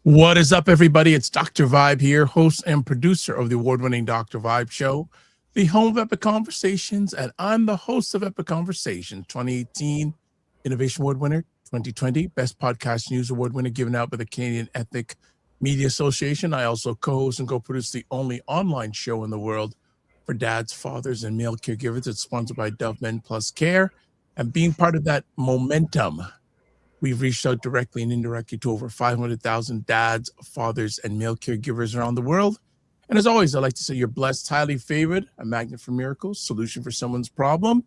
What is up, everybody? It's Dr. Vibe here, host and producer of the award-winning Dr. Vibe Show, the home of Epic Conversations, and I'm the host of Epic Conversations, 2018 Innovation Award winner, 2020 Best Podcast News Award winner, given out by the Canadian Ethic Media Association. I also co-host and co-produce the only online show in the world for dads, fathers, and male caregivers. It's sponsored by Dove Men Plus Care, and being part of that momentum, we've reached out directly and indirectly to over 500,000 dads, fathers, and male caregivers around the world. And as always, I'd like to say you're blessed, highly favored, a magnet for miracles, solution for someone's problem.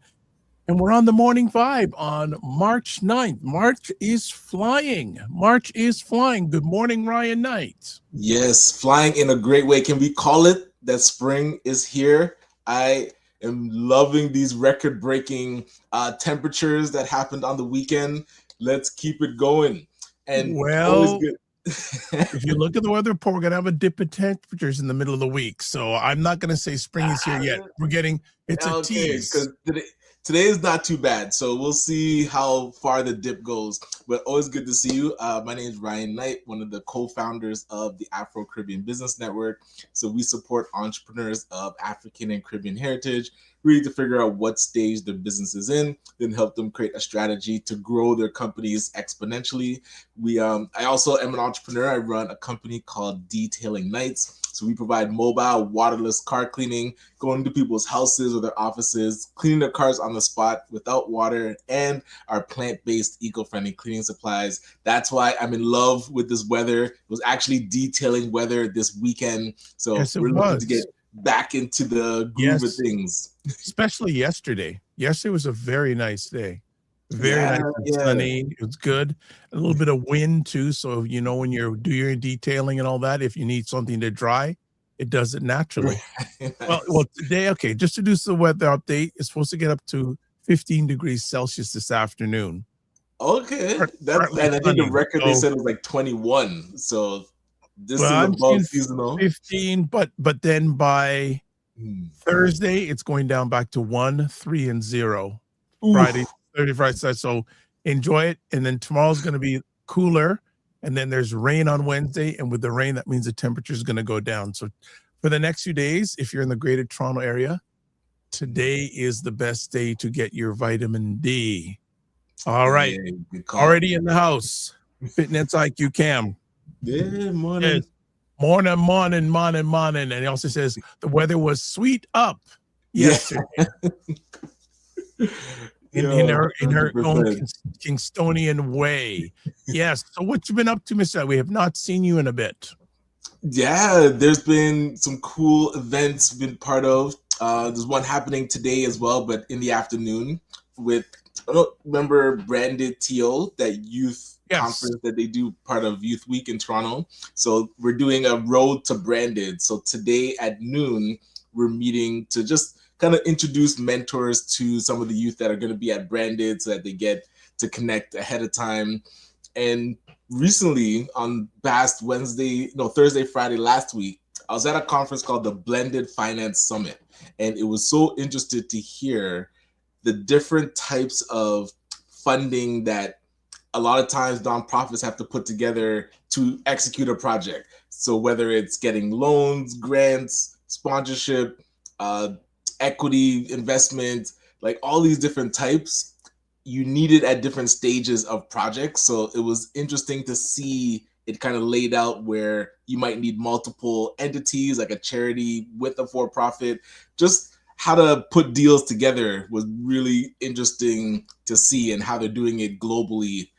And we're on the morning vibe on March 9th. March is flying. March is flying. Good morning, Ryan Knight. Yes, flying in a great way. Can we call it that spring is here? I am loving these record-breaking temperatures that happened on the weekend. Let's keep it going. And well, good. If you look at the weather report, we're going to have a dip in temperatures in the middle of the week. So I'm not going to say spring is here yet. It's a tease. Today is not too bad, so we'll see how far the dip goes. But always good to see you. My name is Ryan Knight, one of the co-founders of the Afro Caribbean Business Network. So we support entrepreneurs of African and Caribbean heritage, really to figure out what stage their business is in, then help them create a strategy to grow their companies exponentially. I also am an entrepreneur. I run a company called Detailing Nights. So we provide mobile, waterless car cleaning, going to people's houses or their offices, cleaning their cars on the spot without water, and our plant-based, eco-friendly cleaning supplies. That's why I'm in love with this weather. It was actually detailing weather this weekend. So yes, we're looking to get back into the groove of things. Especially yesterday. Yesterday was a very nice day. Very nice and sunny. It was good. A little bit of wind too. So when you do your detailing and all that, if you need something to dry, it does it naturally. Nice. Well, today, okay, just to do the weather update, it's supposed to get up to 15 degrees Celsius this afternoon. Okay. And I think the record they said was like 21. So this is above seasonal. 15, but then by Thursday, it's going down back to 1, 3, and 0. Friday, 35 side. So enjoy it. And then tomorrow's going to be cooler. And then there's rain on Wednesday. And with the rain, that means the temperature is going to go down. So for the next few days, if you're in the greater Toronto area, today is the best day to get your vitamin D. All right. Already in the house. Fitness IQ Cam. Yeah, morning. Morning. And he also says the weather was sweet up yesterday. In her own Kingstonian way. Yes. So what you been up to, Mr.? We have not seen you in a bit. Yeah, there's been some cool events been part of. There's one happening today as well, but in the afternoon with, I don't remember Branded TO, that youth conference that they do part of Youth Week in Toronto. So we're doing a road to Branded. So today at noon, we're meeting to just kind of introduce mentors to some of the youth that are going to be at Branded so that they get to connect ahead of time. And recently on Thursday, Friday last week, I was at a conference called the Blended Finance Summit. And it was so interesting to hear the different types of funding that a lot of times nonprofits have to put together to execute a project. So whether it's getting loans, grants, sponsorship, equity investment, like all these different types, you need it at different stages of projects. So it was interesting to see it kind of laid out where you might need multiple entities, like a charity with a for-profit. Just how to put deals together was really interesting to see, and how they're doing it globally.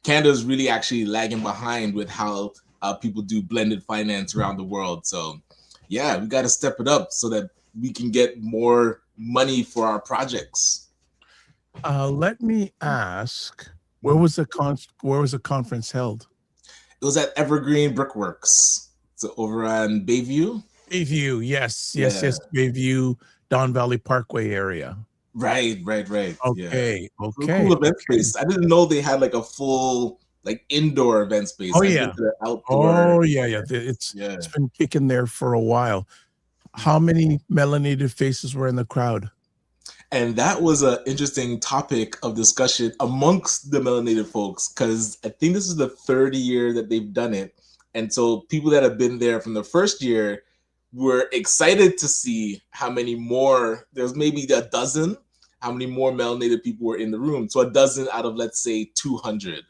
Canada's really actually lagging behind with how people do blended finance around the world. So yeah, we got to step it up so that we can get more money for our projects. Let me ask, where was the conference held? It was at Evergreen Brickworks. So over on Bayview. Bayview, yes. Bayview, Don Valley Parkway area. Right. Okay. Cool event space. I didn't know they had like a full indoor event space. Outdoor. It's been kicking there for a while. How many melanated faces were in the crowd? And that was an interesting topic of discussion amongst the melanated folks, because I think this is the third year that they've done it. And so people that have been there from the first year were excited to see how many more, there's maybe a dozen, how many more melanated people were in the room. So a dozen out of, let's say, 200.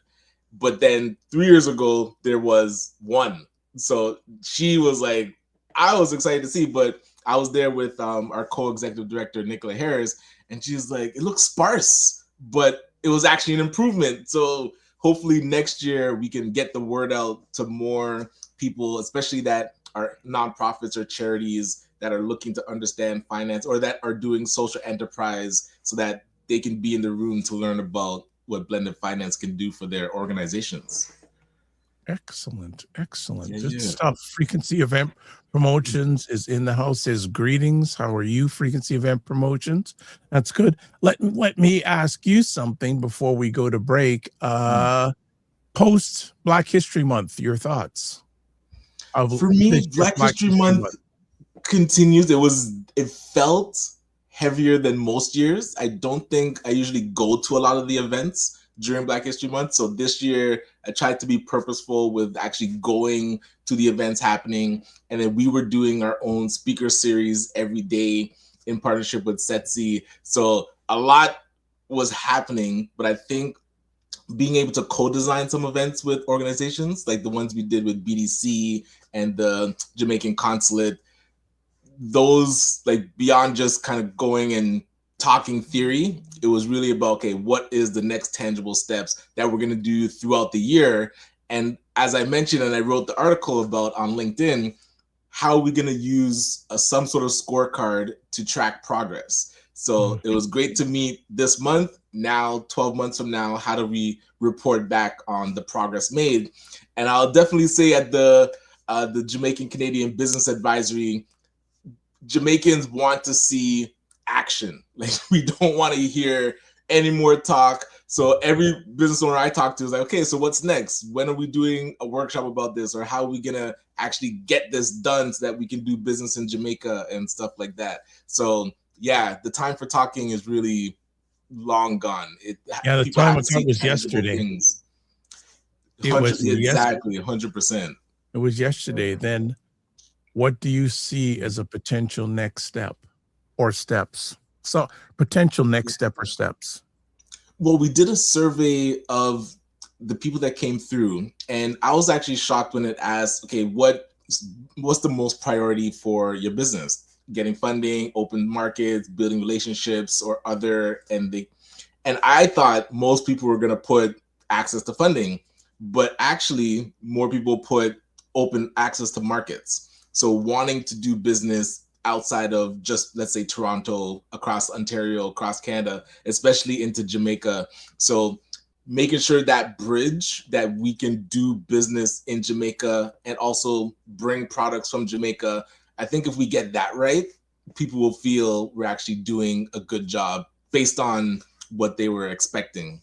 But then 3 years ago, there was one. So she was like, I was excited to see, but I was there with our co-executive director, Nicola Harris, and she's like, it looks sparse, but it was actually an improvement. So hopefully next year we can get the word out to more people, especially that are nonprofits or charities that are looking to understand finance or that are doing social enterprise, so that they can be in the room to learn about what blended finance can do for their organizations. Excellent. Excellent. Good Yeah. stuff. Frequency Event Promotions is in the house. Says greetings. How are you, Frequency Event Promotions? That's good. Let me ask you something before we go to break. Post Black History Month, your thoughts? For me, Black History Month continues. It felt heavier than most years. I don't think I usually go to a lot of the events during Black History Month. So this year I tried to be purposeful with actually going to the events happening. And then we were doing our own speaker series every day in partnership with SETSI. So a lot was happening, but I think being able to co-design some events with organizations like the ones we did with BDC and the Jamaican Consulate, those, like, beyond just kind of going and talking theory, it was really about, okay, what is the next tangible steps that we're going to do throughout the year? And as I mentioned, and I wrote the article about on LinkedIn, how are we going to use some sort of scorecard to track progress? So it was great to meet this month. Now, 12 months from now, how do we report back on the progress made? And I'll definitely say at the Jamaican Canadian Business Advisory, Jamaicans want to see action. Like, we don't want to hear any more talk. So every business owner I talk to is like, okay, so what's next? When are we doing a workshop about this? Or how are we gonna actually get this done so that we can do business in Jamaica and stuff like that? So yeah, the time for talking is really long gone. The time of talk was yesterday. Things. It was exactly 100%. It was yesterday. Then what do you see as a potential next step or steps? So potential next step or steps. Well, we did a survey of the people that came through, and I was actually shocked when it asked, okay, what's the most priority for your business? Getting funding, open markets, building relationships, or other, and I thought most people were going to put access to funding, but actually more people put open access to markets. So wanting to do business outside of just, let's say, Toronto, across Ontario, across Canada, especially into Jamaica. So making sure that bridge that we can do business in Jamaica and also bring products from Jamaica. I think if we get that right, people will feel we're actually doing a good job based on what they were expecting.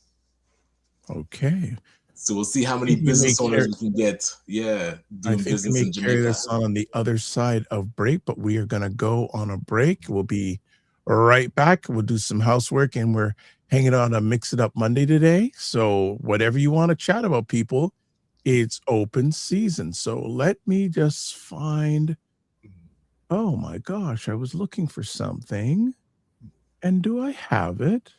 Okay. So we'll see how many business owners we can get. Yeah, doing business in Jamaica. Carry this on the other side of break, but we are going to go on a break. We'll be right back. We'll do some housework, and we're hanging on a Mix It Up Monday today. So whatever you want to chat about, people, it's open season. So let me just find. Oh my gosh, I was looking for something, and do I have it?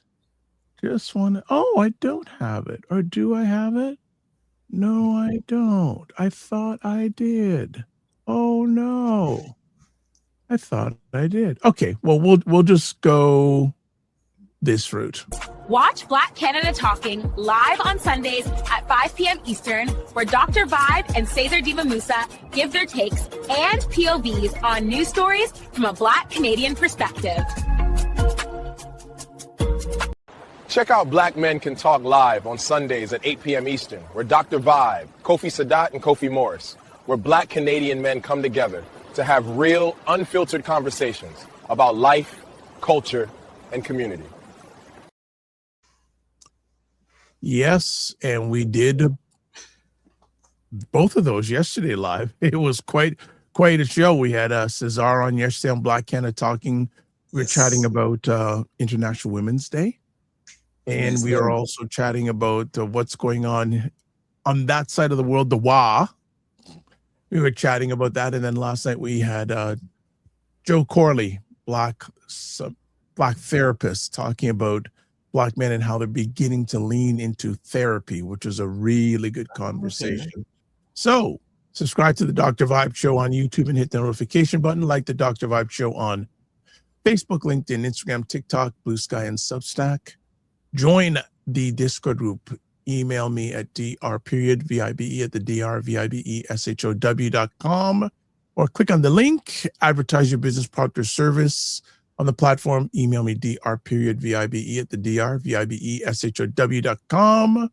Just want to, I don't have it. Or do I have it? No, I don't. I thought I did. Oh no. I thought I did. Okay, well we'll just go this route. Watch Black Canada Talking live on Sundays at 5 p.m. Eastern, where Dr. Vibe and Cesar Diva Musa give their takes and POVs on news stories from a Black Canadian perspective. Check out Black Men Can Talk live on Sundays at 8 p.m. Eastern, where Dr. Vibe, Kofi Sadat, and Kofi Morris, where Black Canadian men come together to have real, unfiltered conversations about life, culture, and community. Yes, and we did both of those yesterday live. It was quite a show. We had Cesar on yesterday on Black Canada Talking. We were chatting about International Women's Day. And we are also chatting about what's going on that side of the world, the WA, we were chatting about that. And then last night we had Joe Corley, black therapist, talking about Black men and how they're beginning to lean into therapy, which is a really good conversation. Okay. So subscribe to the Dr. Vibe Show on YouTube and hit the notification button. Like the Dr. Vibe Show on Facebook, LinkedIn, Instagram, TikTok, Blue Sky, and Substack. Join the Discord group. Email me at dr.vibe@drvibeshow.com or click on the link, advertise your business product or service on the platform. Email me dr.vibe@drvibeshow.com.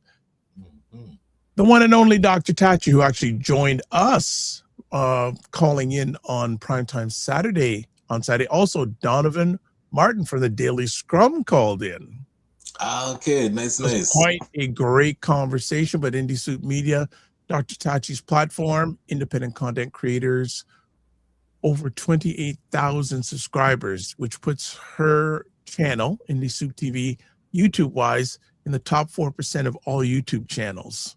The one and only Dr. Tachi, who actually joined us calling in on Primetime Saturday. On Saturday, also Donovan Martin from the Daily Scrum called in. Okay, nice. Quite a great conversation, but Indie Soup Media, Dr. Tachi's platform, independent content creators, over 28,000 subscribers, which puts her channel, Indie Soup TV, YouTube-wise, in the top 4% of all YouTube channels.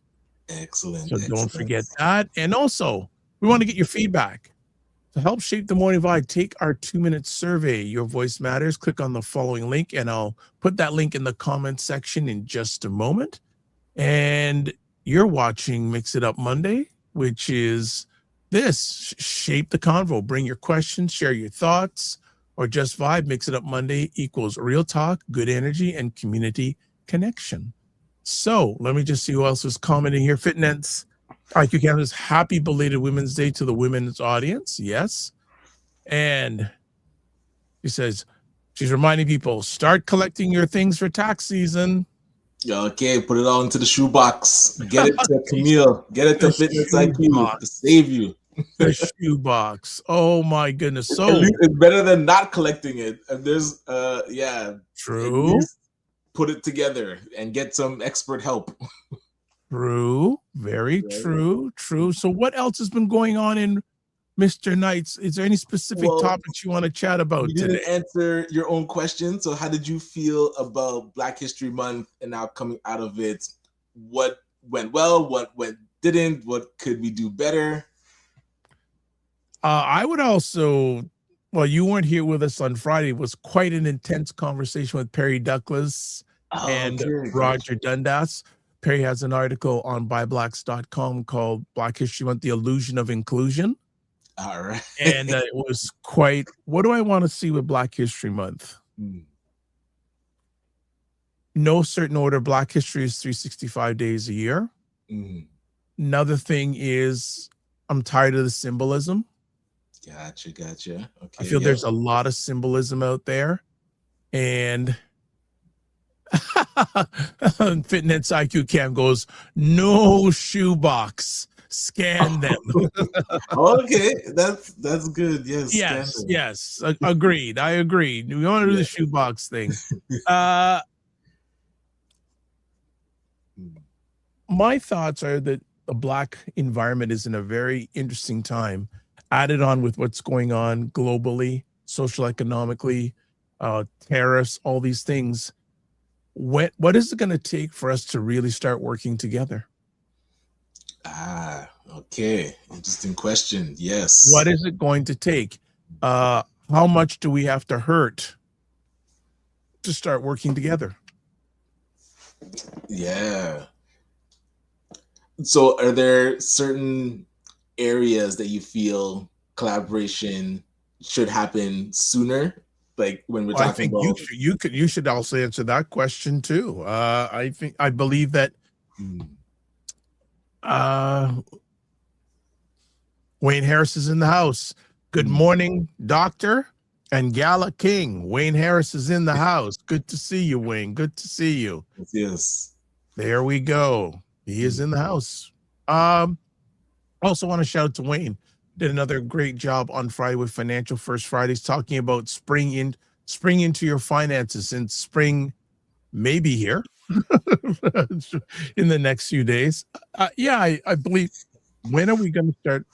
Excellent. So don't forget that. And also, we want to get your feedback. To help shape the morning vibe, take our 2-minute survey. Your voice matters. Click on the following link, and I'll put that link in the comment section in just a moment. And you're watching Mix It Up Monday, which is this: shape the convo. Bring your questions, share your thoughts, or just vibe. Mix It Up Monday equals real talk, good energy, and community connection. So let me just see who else is commenting here. Fitness IQ Canvas, happy belated Women's Day to the women's audience. Yes. And she says, she's reminding people, start collecting your things for tax season. Okay, put it all into the shoebox. Get it to Camille. Get it to Fitness IQ to save you. The shoebox. Oh my goodness. So it's better than not collecting it. And there's true. Put it together and get some expert help. True, very true. So what else has been going on in Mr. Knight's? Is there any specific topics you want to chat about today? You didn't answer your own question. So how did you feel about Black History Month and now coming out of it? What went well? What didn't? What could we do better? I would also, well, you weren't here with us on Friday. It was quite an intense conversation with Perry Douglas and Roger Dundas. Perry has an article on BuyBlacks.com called Black History Month, The Illusion of Inclusion. All right. And it was quite, what do I want to see with Black History Month? No certain order. Black history is 365 days a year. Another thing is I'm tired of the symbolism. Gotcha. Okay. I feel there's a lot of symbolism out there. And Fitness IQ Cam goes, no shoebox, scan them. Okay, that's good. Yes, agreed. I agree. We want to do the shoebox thing. My thoughts are that the Black environment is in a very interesting time, added on with what's going on globally, social, economically, tariffs, all these things. What is it going to take for us to really start working together? Okay. Interesting question. Yes. What is it going to take? How much do we have to hurt to start working together? Yeah. So are there certain areas that you feel collaboration should happen sooner? Like when we're talking about, you should also answer that question too. I believe that Wayne Harris is in the house. Good morning, Doctor and Gala King. Wayne Harris is in the house. Good to see you, Wayne. Good to see you. Yes. There we go. He is in the house. Also want to shout out to Wayne. Did another great job on Friday with Financial First Fridays, talking about spring into your finances, and spring may be here in the next few days. I believe, when are we going to start?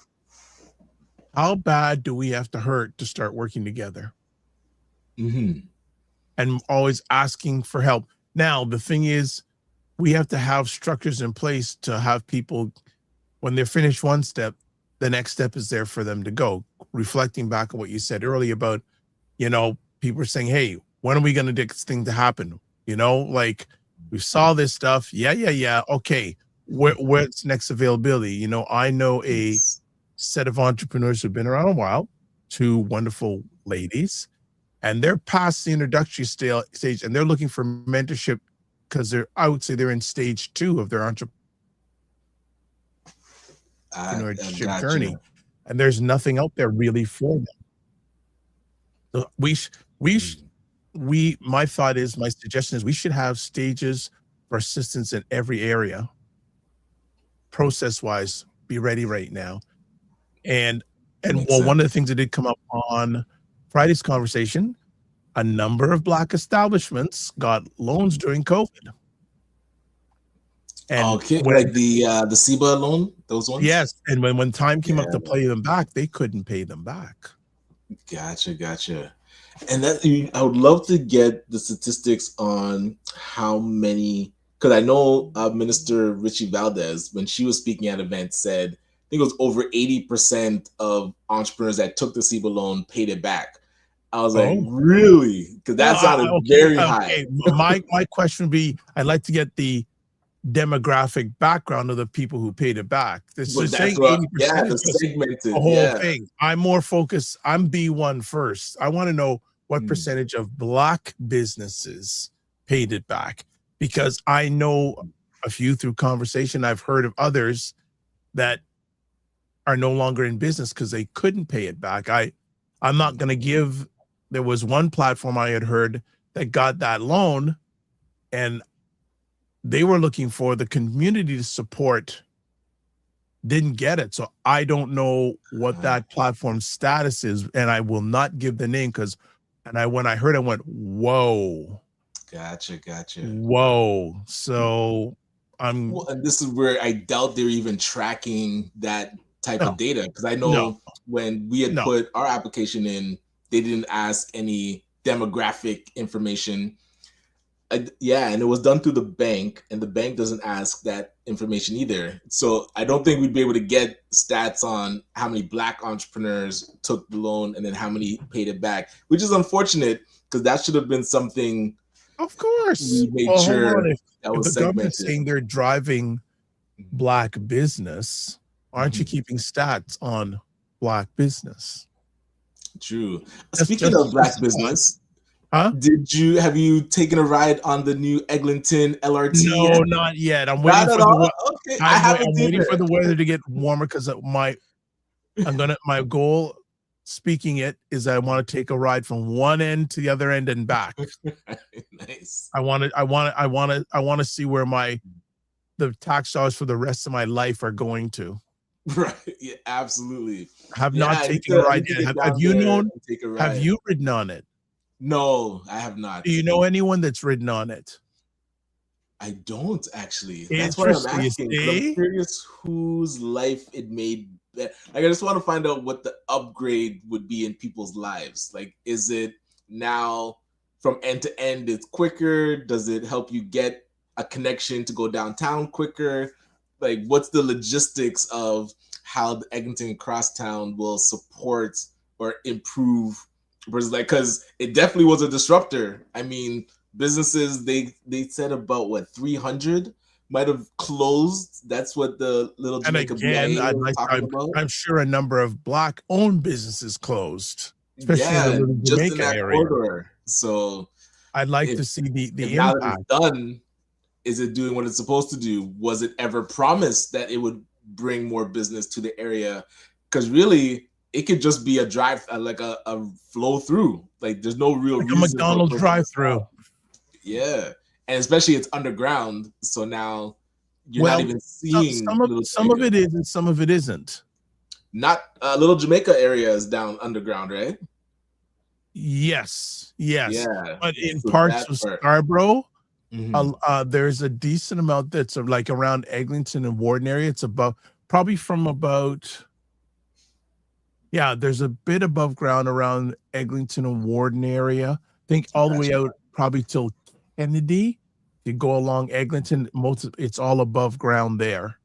How bad do we have to hurt to start working together? And always asking for help. Now, the thing is, we have to have structures in place to have people, when they're finished one step, the next step is there for them to go. Reflecting back on what you said earlier about, people are saying, hey, when are we going to get this thing to happen? Like we saw this stuff. Yeah. Okay. Where's next availability? I know a set of entrepreneurs who've been around a while, two wonderful ladies, and they're past the introductory stage and they're looking for mentorship because I would say they're in stage 2 of their entrepreneurship journey, and there's nothing out there really for them. So my suggestion is we should have stages for assistance in every area. Process wise, be ready right now. And one of the things that did come up on Friday's conversation, a number of Black establishments got loans during COVID. And like the SIBA loan, those ones? Yes, and when time came up to pay them back, they couldn't pay them back. Gotcha. And I would love to get the statistics on how many, because I know Minister Richie Valdez, when she was speaking at events, said, I think it was over 80% of entrepreneurs that took the SIBA loan paid it back. I was like, really? Because that sounded very high. My question would be, I'd like to get the demographic background of the people who paid it back. This is saying 80% is the whole thing. I'm more focused. I'm B1 first. I want to know what percentage of Black businesses paid it back, because I know a few through conversation. I've heard of others that are no longer in business because they couldn't pay it back. I'm not going to give. There was one platform I had heard that got that loan, and they were looking for the community to support, didn't get it. So I don't know what that platform's status is, and I will not give the name when I heard it, I went, whoa. Gotcha. Whoa. So and this is where I doubt they're even tracking that type of data, because I know when we had put our application in, they didn't ask any demographic information. And it was done through the bank, and the bank doesn't ask that information either. So I don't think we'd be able to get stats on how many Black entrepreneurs took the loan and then how many paid it back, which is unfortunate, because that should have been something. Of course, we made sure if was the government's saying they're driving Black business, aren't you keeping stats on Black business? True. Speaking of Black business. Huh? Have you taken a ride on the new Eglinton LRT? No, yet? not yet. I'm waiting for I'm waiting for the weather to get warmer, because my goal, speaking it, is I want to take a ride from one end to the other end and back. Nice. I want to see where the tax dollars for the rest of my life are going to. Right. Yeah, absolutely. Have not taken a ride yet. Have you ridden on it? No, I have not. Do you know anyone that's ridden on it? I don't, actually. That's why I'm asking. I'm curious whose life it made. Like, I just want to find out what the upgrade would be in people's lives. Like, is it now from end to end, it's quicker? Does it help you get a connection to go downtown quicker? Like, what's the logistics of how the Eglinton Crosstown will support or improve? Because it definitely was a disruptor. I mean, businesses, they said about 300 might have closed. That's what the Little Jamaica BIA was talking about. I'm sure a number of Black-owned businesses closed, especially in the Little just Jamaica in that area. Corridor. So I'd like to see the impact. Now that it's done, is it doing what it's supposed to do? Was it ever promised that it would bring more business to the area? Because really, it could just be a drive, like a flow through. Like, there's no real reason. A McDonald's drive through. Yeah, and especially it's underground, so now you're not even seeing. Some of it is and some of it isn't. Not Little Jamaica area is down underground, right? Yes. Yeah, but in parts of Scarborough, there's a decent amount that's like around Eglinton and Warden area. It's there's a bit above ground around Eglinton and Warden area. I think all the way out probably till Kennedy. You go along Eglinton, it's all above ground there.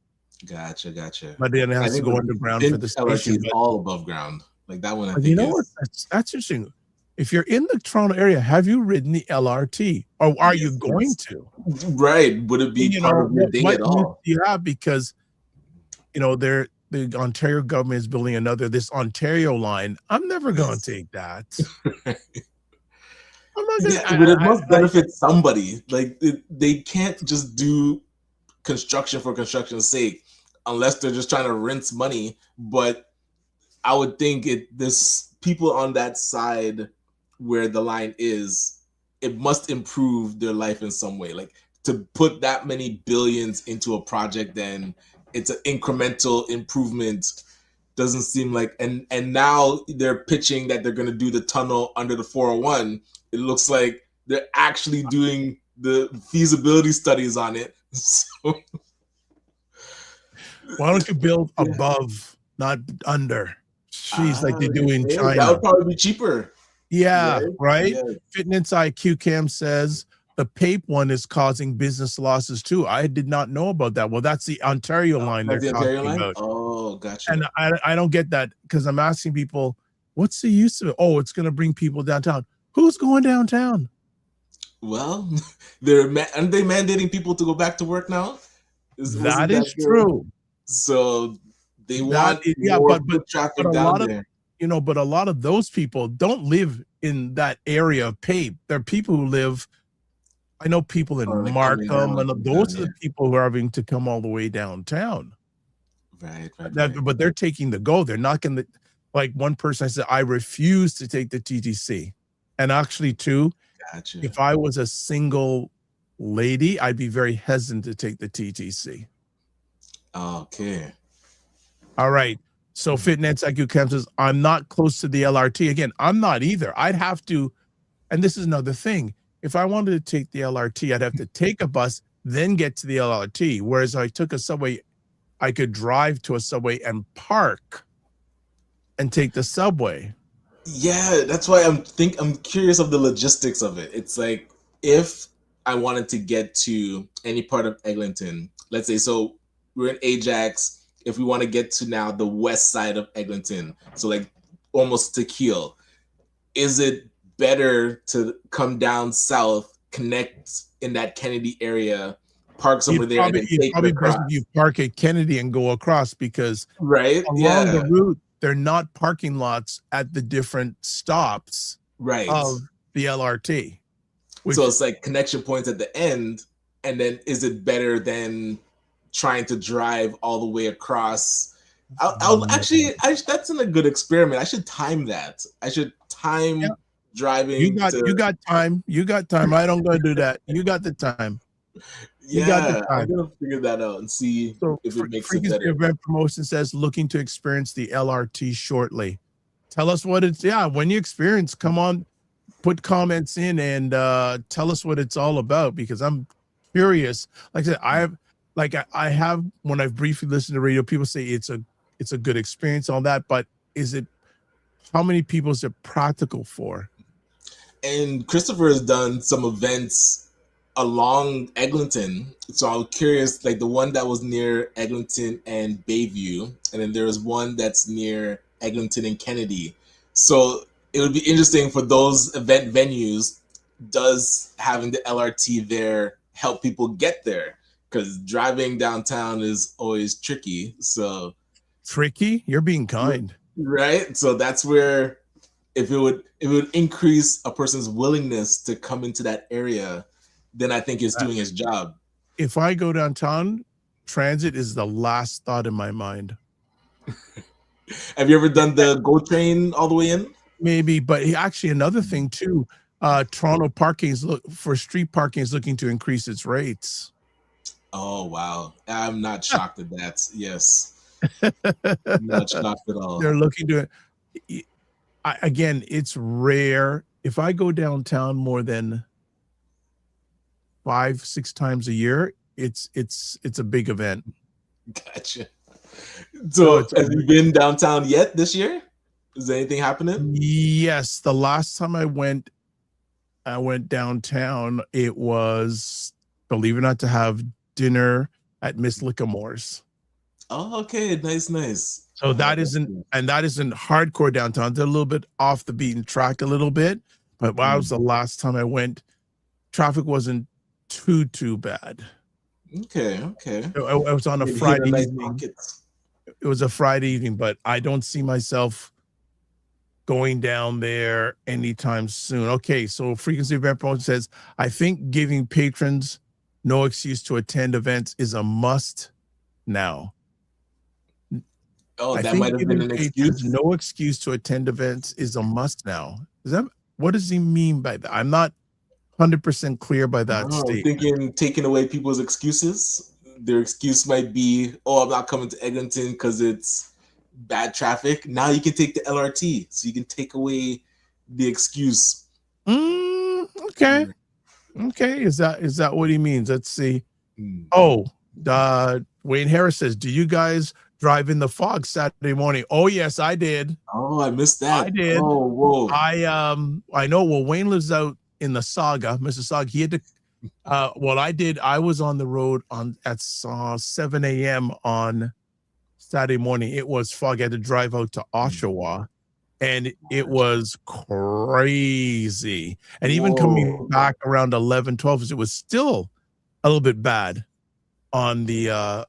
Gotcha. But then it I has to think go the underground for Finch the LRT station. is all above ground. Like that one, I But you think know what? is That's interesting. If you're in the Toronto area, have you ridden the LRT, or are you going yes. to? Right. Would it be You part know of your day what at use all? do you have? Because the Ontario government is building this Ontario line. I'm never going Yes. to take that. I'm not Yeah, going. but it must benefit somebody. Like they can't just do construction for construction's sake unless they're just trying to rinse money. But I would think there's people on that side where the line is, it must improve their life in some way. Like to put that many billions into a project, then it's an incremental improvement. Doesn't seem like, and now they're pitching that they're going to do the tunnel under the 401. It looks like they're actually doing the feasibility studies on it. So, Why don't you build above, not under? Jeez, like they do in that China. would probably be cheaper. Yeah, right? Yeah. Fitness IQ Cam says the PAPE one is causing business losses too. I did not know about that. Well, that's the Ontario line That's they're the Ontario talking line? about. Oh, gotcha. And I don't get that because I'm asking people, what's the use of it? Oh, it's going to bring people downtown. Who's going downtown? Well, aren't they mandating people to go back to work now? That is true. So they want yeah, more but traffic a down lot there. of but a lot of those people don't live in that area of PAPE. They're people who live. I know people in Like Markham, and those are yeah. the people who are having to come all the way downtown. Right. But they're taking the go. They're not going to, like one person I said, I refuse to take the TTC. And actually, too, Gotcha. if I was a single lady, I'd be very hesitant to take the TTC. Okay. All right. So Fitness IQ Cam says, I'm not close to the LRT. Again, I'm not either. I'd have to, and this is another thing. If I wanted to take the LRT, I'd have to take a bus, then get to the LRT. Whereas I took a subway, I could drive to a subway and park and take the subway. Yeah, that's why I'm curious of the logistics of it. It's like if I wanted to get to any part of Eglinton, let's say, so we're in Ajax. If we want to get to now the west side of Eglinton, so like almost to Kiel, is it better to come down south, connect in that Kennedy area, park somewhere there, and then take probably it across? best if you park at Kennedy and go across, because along the route, they're not parking lots at the different stops of the LRT. So it's like connection points at the end, and then is it better than trying to drive all the way across? I'll actually, that's a good experiment. I should time that. I should time driving. You got time. You got time. I don't go do that. You got the time. Yeah, I'm gonna figure that out and see if it makes it better. Event Promotion says looking to experience the LRT shortly. Tell us what it's. Yeah, when you experience, come on, put comments in and tell us what it's all about, because I'm curious. Like I said, I have when I've briefly listened to radio, people say it's a good experience, all that, but is it? How many people is it practical for? And Christopher has done some events along Eglinton, so I'm curious, like the one that was near Eglinton and Bayview, and then there was one that's near Eglinton and Kennedy. So it would be interesting for those event venues. Does having the LRT there help people get there? Because driving downtown is always tricky. So tricky? You're being kind, right? So that's where if it would increase a person's willingness to come into that area, then I think it's doing its job. If I go downtown, transit is the last thought in my mind. Have you ever done the GO train all the way in? Maybe, but actually another thing too, Toronto parking for street parking is looking to increase its rates. Oh, wow. I'm not shocked at that. Yes. I'm not shocked at all. They're looking to it. Again, it's rare. If I go downtown more than 5-6 times a year, it's a big event. Gotcha. So have you been downtown yet this year? Is anything happening? Yes. The last time I went downtown, it was, believe it or not, to have dinner at Miss Lickamore's. Oh, okay, nice. So that isn't hardcore downtown. They're a little bit off the beaten track a little bit, but that was the last time I went. Traffic wasn't too bad. Okay. It was on a Friday evening. It was a Friday evening, but I don't see myself going down there anytime soon. Okay, so Frequency Event Promotion says, I think giving patrons no excuse to attend events is a must now. Oh, that might have been an excuse. No excuse to attend events is a must now. What does he mean by that? I'm not 100% clear by that statement. I'm thinking taking away people's excuses. Their excuse might be, oh, I'm not coming to Eglinton because it's bad traffic. Now you can take the LRT, so you can take away the excuse. Okay. Is that what he means? Let's see. Oh, Wayne Harris says, do you guys drive in the fog Saturday morning? Oh, yes, I did. Oh, I missed that. I did. Oh, whoa. I know. Well, Wayne lives out in the Mississauga. He had to. I did. I was on the road at 7 a.m. on Saturday morning. It was fog. I had to drive out to Oshawa, and it was crazy. And even coming back around 11, 12, it was still a little bit bad on the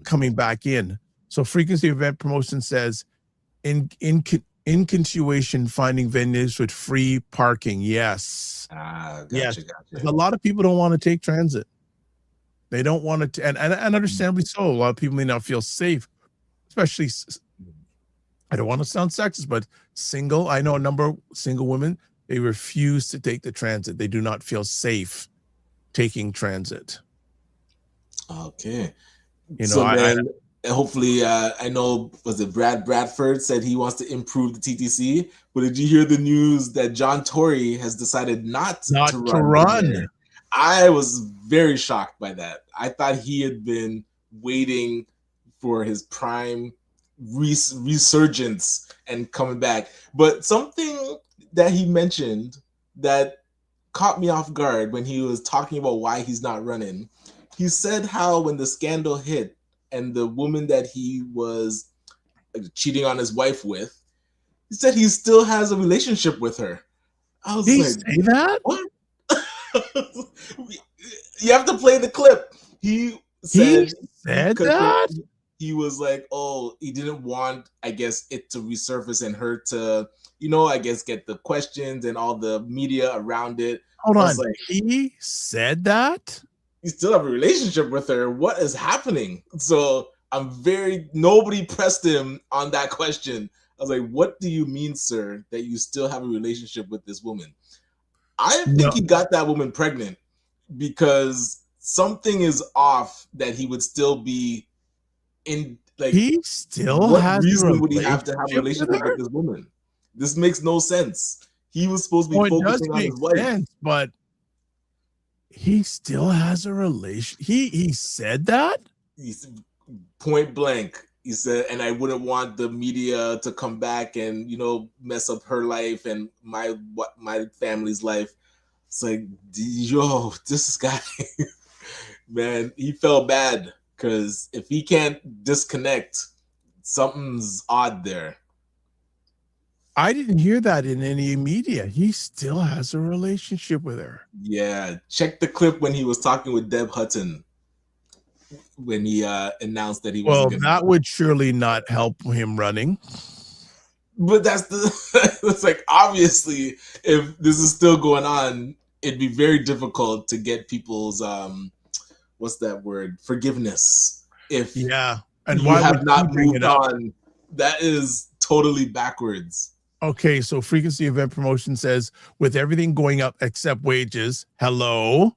coming back in. So Frequency Event Promotion says, in continuation, finding venues with free parking. Yes. Gotcha. A lot of people don't want to take transit. They don't want to, and understandably so. A lot of people may not feel safe, especially, I don't want to sound sexist, but single. I know a number of single women, they refuse to take the transit. They do not feel safe taking transit. Okay. So hopefully, I know, was it Brad Bradford said he wants to improve the TTC, but did you hear the news that John Tory has decided not to run? I was very shocked by that. I thought he had been waiting for his prime resurgence and coming back. But something that he mentioned that caught me off guard when he was talking about why he's not running. He said how when the scandal hit, and the woman that he was cheating on his wife with, he said he still has a relationship with her. I was like, say that? What? You have to play the clip. He said that? He was like, oh, he didn't want, I guess, it to resurface and her to, I guess, get the questions and all the media around it. Hold on. Like, he said that? You still have a relationship with her. What is happening? So nobody pressed him on that question. I was like, what do you mean, sir, that you still have a relationship with this woman? I think he got that woman pregnant because something is off that he would still be in, like, he still what has reason would he have to have a relationship with this woman? This makes no sense. He was supposed to be focusing on his wife. But he still has a relation. He said that? He's point blank. He said, and I wouldn't want the media to come back and, mess up her life and my family's life. It's like, yo, this guy, man, he felt bad because if he can't disconnect, something's odd there. I didn't hear that in any media. He still has a relationship with her. Yeah. Check the clip when he was talking with Deb Hutton when he announced that he was. Well, that would surely not help him running. But that's like, obviously, if this is still going on, it'd be very difficult to get people's what's that word? Forgiveness. If and you why have not moved on, that is totally backwards. Okay, so Frequency Event Promotion says, with everything going up except wages, hello,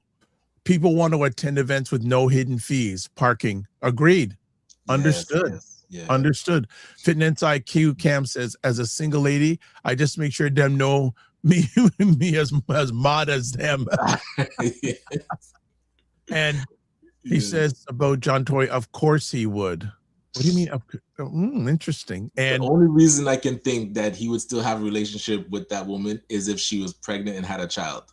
people want to attend events with no hidden fees, parking. Agreed. Understood. Yes. Understood. Fitness IQ Cam says, as a single lady, I just make sure them know me as mod as them. And he says about John Toy, of course he would. What do you mean? Interesting. And the only reason I can think that he would still have a relationship with that woman is if she was pregnant and had a child.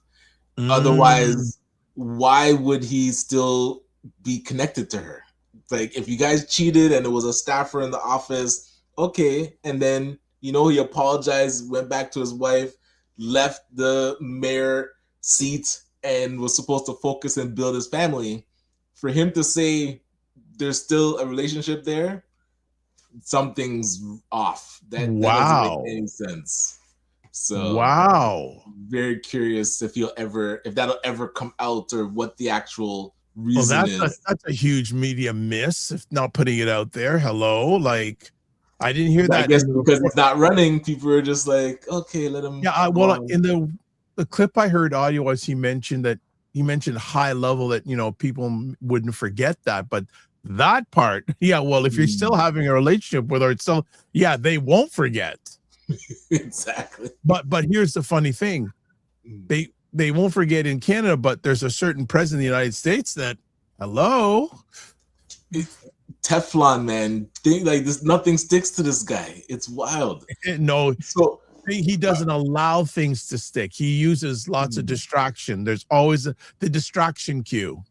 Otherwise, why would he still be connected to her? Like, if you guys cheated and it was a staffer in the office, okay. And then, he apologized, went back to his wife, left the mayor seat, and was supposed to focus and build his family. For him to say there's still a relationship there, something's off. That doesn't make any sense. So wow, very curious if that'll ever come out, or what the actual reason is. That's a huge media miss, if not putting it out there. Hello, like, I didn't hear that. I guess because it's not running, people are just like, okay, let him. Yeah, in the clip I heard audio was he mentioned high level that people wouldn't forget that, but that part, yeah, well, if you're still having a relationship with her, it's still, yeah, they won't forget. Exactly. But here's the funny thing. They won't forget in Canada, but there's a certain president of the United States that, hello, Teflon, man. Like this, nothing sticks to this guy. It's wild. No, so he doesn't allow things to stick. He uses lots of distraction. There's always the distraction cue.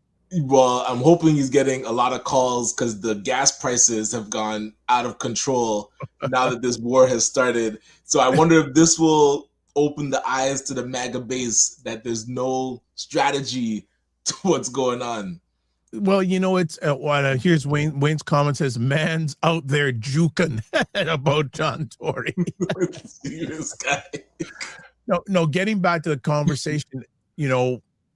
Well, I'm hoping he's getting a lot of calls because the gas prices have gone out of control now that this war has started. So I wonder if this will open the eyes to the MAGA base that there's no strategy to what's going on. Well, it's here's Wayne's comment says, man's out there juking about John Tory. This guy. No, getting back to the conversation,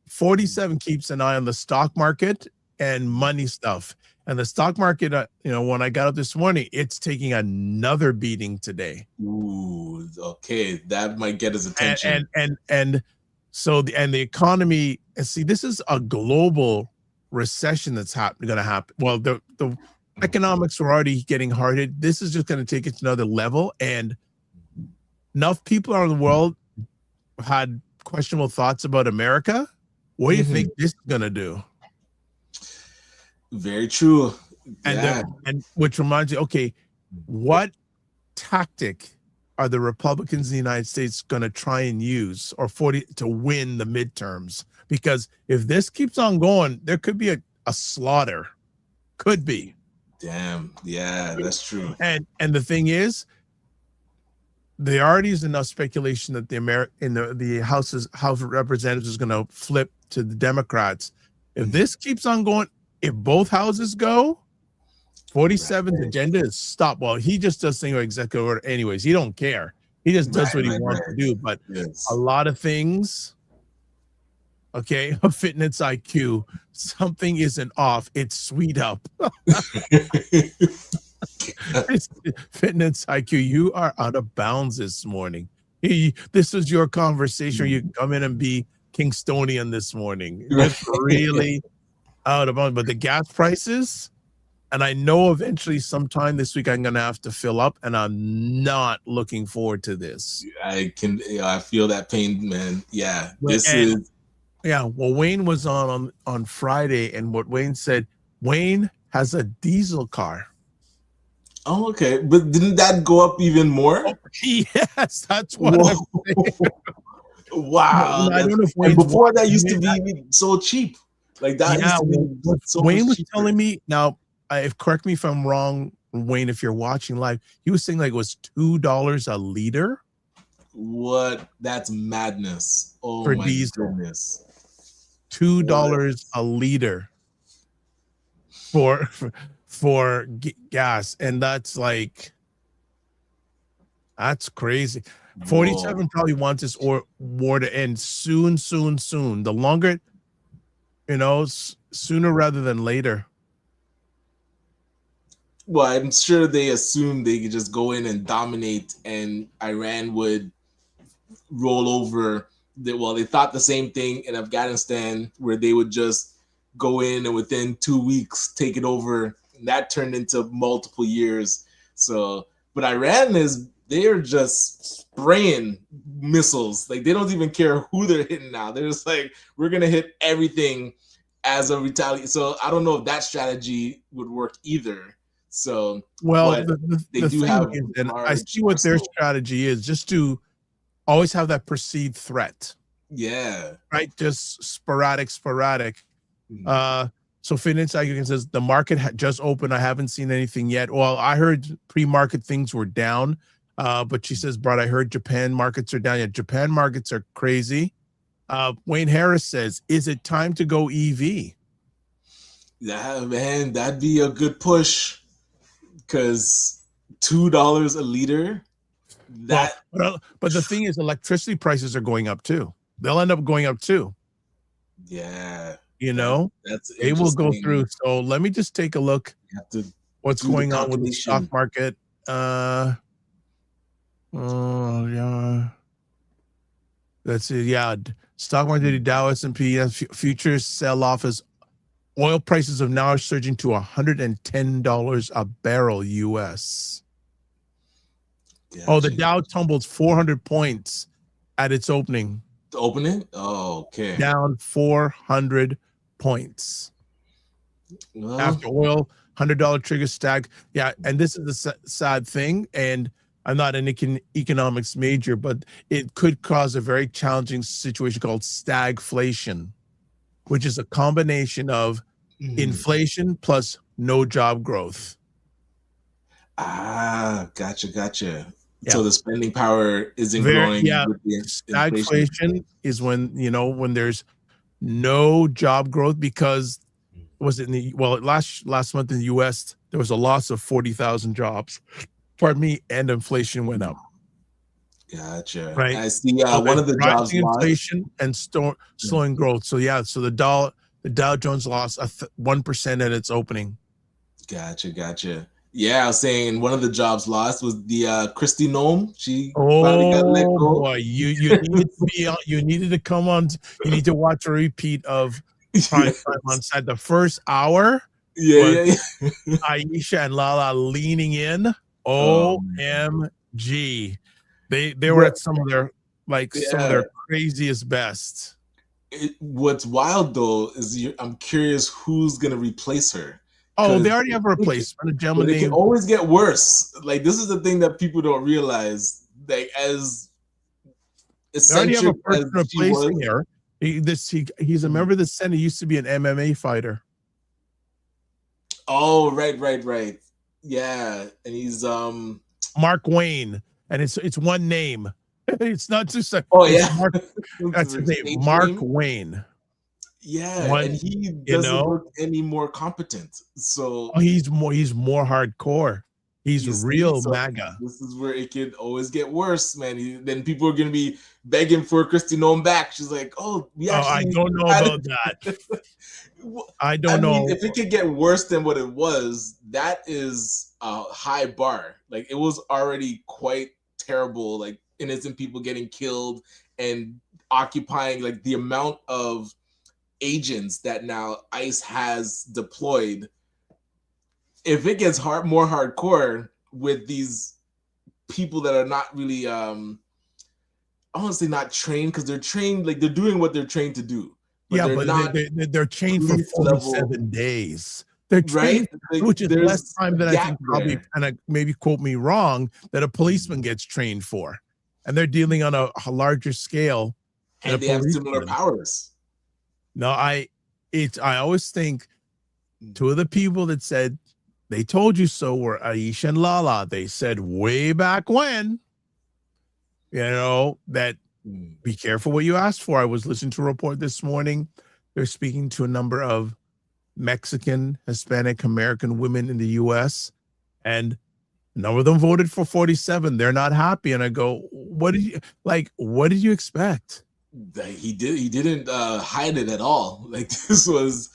47 keeps an eye on the stock market and money stuff. And the stock market, when I got up this morning, it's taking another beating today. Ooh, okay. That might get his attention. And so the economy, and see, this is a global recession that's going to happen. Well, the economics were already getting hard. This is just going to take it to another level. And enough people around the world had questionable thoughts about America. What do you think this is going to do? Very true. And which reminds you, okay, what tactic are the Republicans in the United States going to try and use to win the midterms? Because if this keeps on going, there could be a slaughter. Could be. Damn. Yeah, that's true. And the thing is, there already is enough speculation that the House of Representatives is going to flip to the Democrats. If this keeps on going, if both houses go, 47's agenda is stop. Well, he just does things with executive order anyways. He don't care. He just does what he wants to do. But a lot of things, okay, a fitness IQ, something isn't off. It's sweet up. Fitness IQ, you are out of bounds this morning. This is your conversation. You can come in and be Kingstonian this morning. It's really out of bounds. But the gas prices, and I know eventually sometime this week I'm going to have to fill up, and I'm not looking forward to this. I feel that pain, man. Yeah, yeah. Well, Wayne was on Friday, and what Wayne said, Wayne has a diesel car. Oh, okay. But didn't that go up even more? Oh, yes, that's what I'm saying. Wow. I don't know if Wayne's before that used to be so cheap. Like that used to be so Wayne was cheaper. telling me, now, correct me if I'm wrong, Wayne, if you're watching live, he was saying like it was $2 a liter. What? That's madness. Oh, for my diesel. goodness. $2 a liter for gas, and that's crazy. 47 probably wants this war to end soon. The longer, sooner rather than later. Well, I'm sure they assumed they could just go in and dominate, and Iran would roll over. They thought the same thing in Afghanistan, where they would just go in and within 2 weeks take it over. And that turned into multiple years. So, but Iran they're just spraying missiles. Like, they don't even care who they're hitting now. They're just like, we're going to hit everything as a retaliation. So I don't know if that strategy would work either. So, well, they do have, and I see what their strategy is, just to always have that perceived threat. Yeah. Right. Just sporadic. Mm-hmm. So FinInsight says the market just opened. I haven't seen anything yet. Well, I heard pre-market things were down, but she says, Brad, I heard Japan markets are down. Yeah, Japan markets are crazy. Wayne Harris says, is it time to go EV? Yeah, man, that'd be a good push because $2 a liter. But the thing is, electricity prices are going up too. They'll end up going up too. Yeah. That's they will go through. So let me just take a look what's going on with the stock market. Yeah. That's it. Yeah. Stock market, Dow, S&P, futures sell off as oil prices have now surging to $110 a barrel US. Gotcha. Oh, the Dow tumbled 400 points at its opening. The opening? Oh, okay. Down 400 points. Well, after oil, $100 trigger stag. Yeah, and this is the sad thing, and I'm not an economics major, but it could cause a very challenging situation called stagflation, which is a combination of inflation plus no job growth. Gotcha. Yeah. So the spending power isn't growing. Yeah, stagflation is when there's no job growth because last month in the U.S. there was a loss of 40,000 jobs. Pardon me, and inflation went up. Gotcha. Right. I see. One of the jobs inflation and slowing growth. So so the Dow Jones lost 1% at its opening. Gotcha. Yeah, I was saying one of the jobs lost was the Christy Nome. She finally got let go. Boy, you needed to come on. You need to watch a repeat of Prime Time on Side. The first hour, yeah. Aisha and Lala leaning in. OMG, they were at some of their craziest best. What's wild though is I'm curious who's gonna replace her. Oh, they already have a replacement. A gentleman it can always get worse. Like this is the thing that people don't realize. Like as they already have a person replacing her. He's a member of the Senate. He used to be an MMA fighter. Oh, right. Yeah, and he's Mark Wayne, and it's one name. It's not just a that's his name, Mark Wayne. Yeah, and he doesn't look any more competent. So he's more hardcore. He's real MAGA. This is where it could always get worse, man. Then people are gonna be begging for Christy Nome back. She's like, I don't know about that. I know. If it could get worse than what it was, that is a high bar. Like it was already quite terrible. Like innocent people getting killed and occupying like the amount of agents that now ICE has deployed. If it gets more hardcore with these people that are not really I want to say not trained because they're trained, like they're doing what they're trained to do. But they're trained for 47 days. They're trained, right? Which is less time than I think probably, and maybe quote me wrong, that a policeman gets trained for. And they're dealing on a larger scale. And they have similar powers. No, I always think two of the people that said they told you so were Aisha and Lala. They said way back when, that be careful what you ask for. I was listening to a report this morning. They're speaking to a number of Mexican, Hispanic, American women in the U.S. and a number of them voted for 47. They're not happy. And I go, what did you expect? He didn't hide it at all. Like this was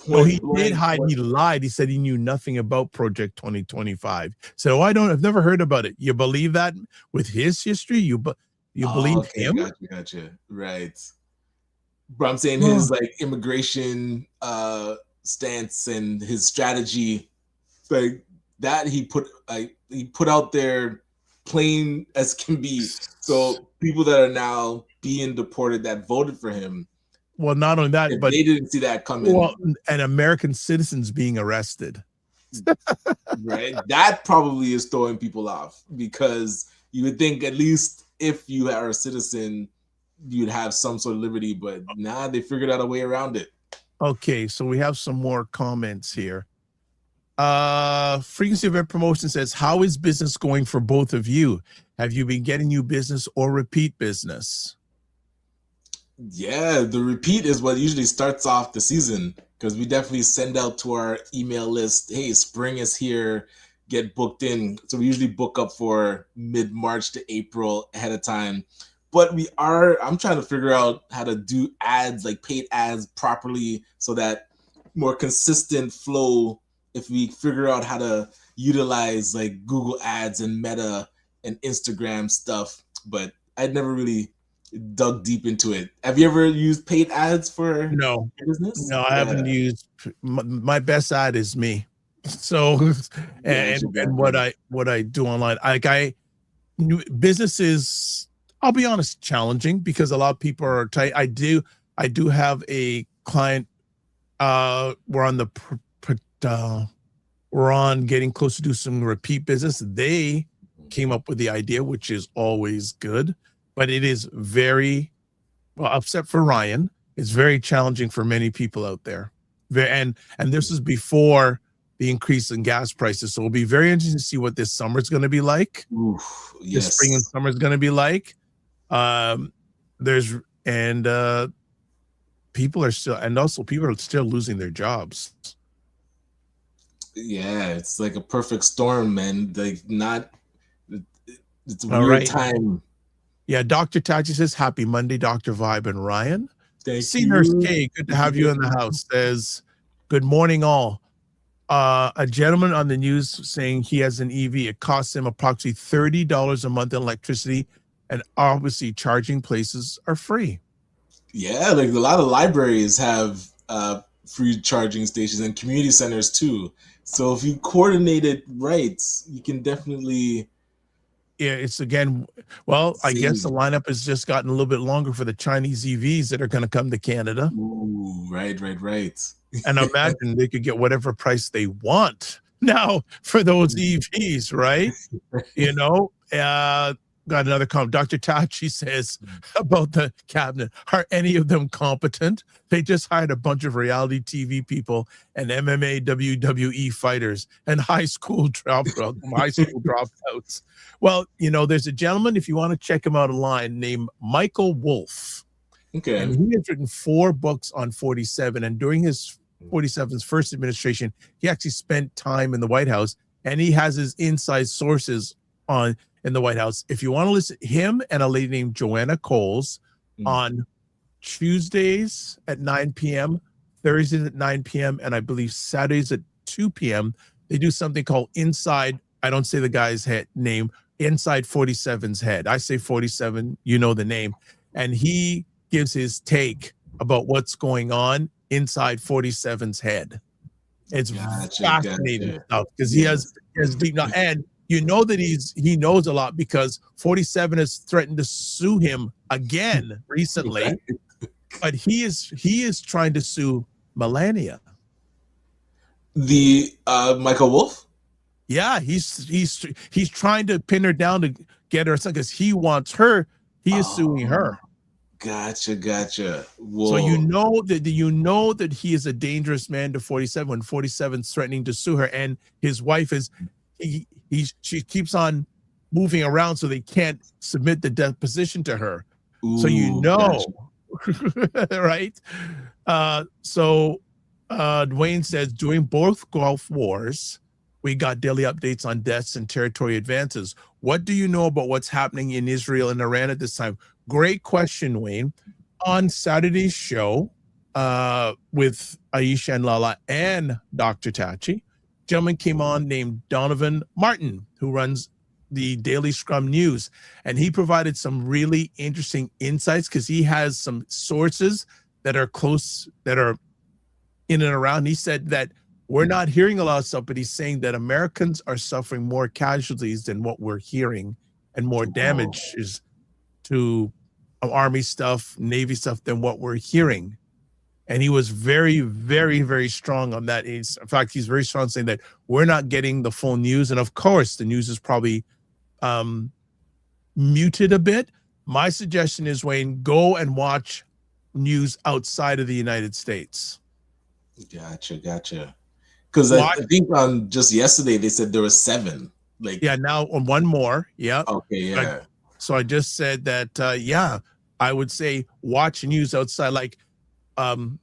no, he did hide. He lied. He said he knew nothing about Project 2025. So I've never heard about it. You believe that with his history? You believe him? Gotcha. Right. But I'm saying his immigration stance and his strategy, like that he put out there plain as can be. So people that are now being deported that voted for him. Well, not only that, but they didn't see that coming. Well, and American citizens being arrested. Right. That probably is throwing people off because you would think at least if you are a citizen, you'd have some sort of liberty, but they figured out a way around it. Okay, so we have some more comments here. Frequency Event Promotion says, how is business going for both of you? Have you been getting new business or repeat business? Yeah, the repeat is what usually starts off the season, because we definitely send out to our email list, hey, spring is here, get booked in. So we usually book up for mid-March to April ahead of time. But I'm trying to figure out how to do ads, like paid ads properly, so that more consistent flow, if we figure out how to utilize like Google ads and Meta and Instagram stuff. But I'd never really dug deep into it. Have you ever used paid ads for No, business? no, I haven't used. My best ad is me. So, and what I do online, like businesses, I'll be honest, challenging because a lot of people are tight. I do have a client. We're on getting close to do some repeat business. They came up with the idea, which is always good, but it is very well, except for Ryan, it's very challenging for many people out there. And this is before the increase in gas prices. So it'll be very interesting to see what this summer is going to be like. Oof, yes. This spring and summer is going to be like. People are still losing their jobs. Yeah, it's like a perfect storm, man. Like it's a weird time. Yeah, Dr. Tachi says, happy Monday, Dr. Vibe and Ryan. Thank you. Nurse K, good to have you in the house, says, good morning all. A gentleman on the news saying he has an EV. It costs him approximately $30 a month in electricity, and obviously charging places are free. Yeah, like a lot of libraries have free charging stations and community centers too. So if you coordinate it right, you can definitely. Yeah, it's again. Well, I guess the lineup has just gotten a little bit longer for the Chinese EVs that are going to come to Canada. Ooh, right. And imagine they could get whatever price they want now for those EVs, right? You know, got another comment. Dr. Tachi says about the cabinet, are any of them competent? They just hired a bunch of reality TV people and MMA, WWE fighters and high school dropouts. Well, you know, there's a gentleman, if you want to check him out online, named Michael Wolff. Okay. And he has written 4 books on 47. And during his 47's first administration, he actually spent time in the White House, and he has his inside sources in the White House. If you want to listen to him and a lady named Joanna Coles on Tuesdays at 9 p.m., Thursdays at 9 p.m., and I believe Saturdays at 2 p.m., they do something called Inside, I don't say the guy's name, Inside 47's Head. I say 47, you know the name. And he gives his take about what's going on inside 47's head. It's fascinating stuff because he has deep knowledge. And you know that he knows a lot because 47 has threatened to sue him again recently, but he is trying to sue Melania. The Michael Wolff? Yeah, he's trying to pin her down to get her son because he wants her. He is suing her. Gotcha. Whoa. So you know that he is a dangerous man to 47 when 47's threatening to sue her, and his wife is she keeps on moving around so they can't submit the deposition to her. Ooh, so you know, gotcha. Right? Dwayne says during both Gulf Wars, we got daily updates on deaths and territory advances. What do you know about what's happening in Israel and Iran at this time? Great question, Wayne. On Saturday's show with Aisha and Lala and Dr. Tachi, a gentleman came on named Donovan Martin, who runs the Daily Scrum News. And he provided some really interesting insights because he has some sources that are close, that are in and around. He said that we're not hearing a lot of stuff, but he's saying that Americans are suffering more casualties than what we're hearing and more damage to Army stuff, Navy stuff than what we're hearing. And he was very, very, very strong on that. In fact, he's very strong saying that we're not getting the full news. And of course, the news is probably muted a bit. My suggestion is, Wayne, go and watch news outside of the United States. Gotcha. Because I Watch, think just yesterday they said there were 7. Like, yeah, now on one more. Yep. okay, yeah. So I just said that, yeah, I would say watch news outside. Like, I've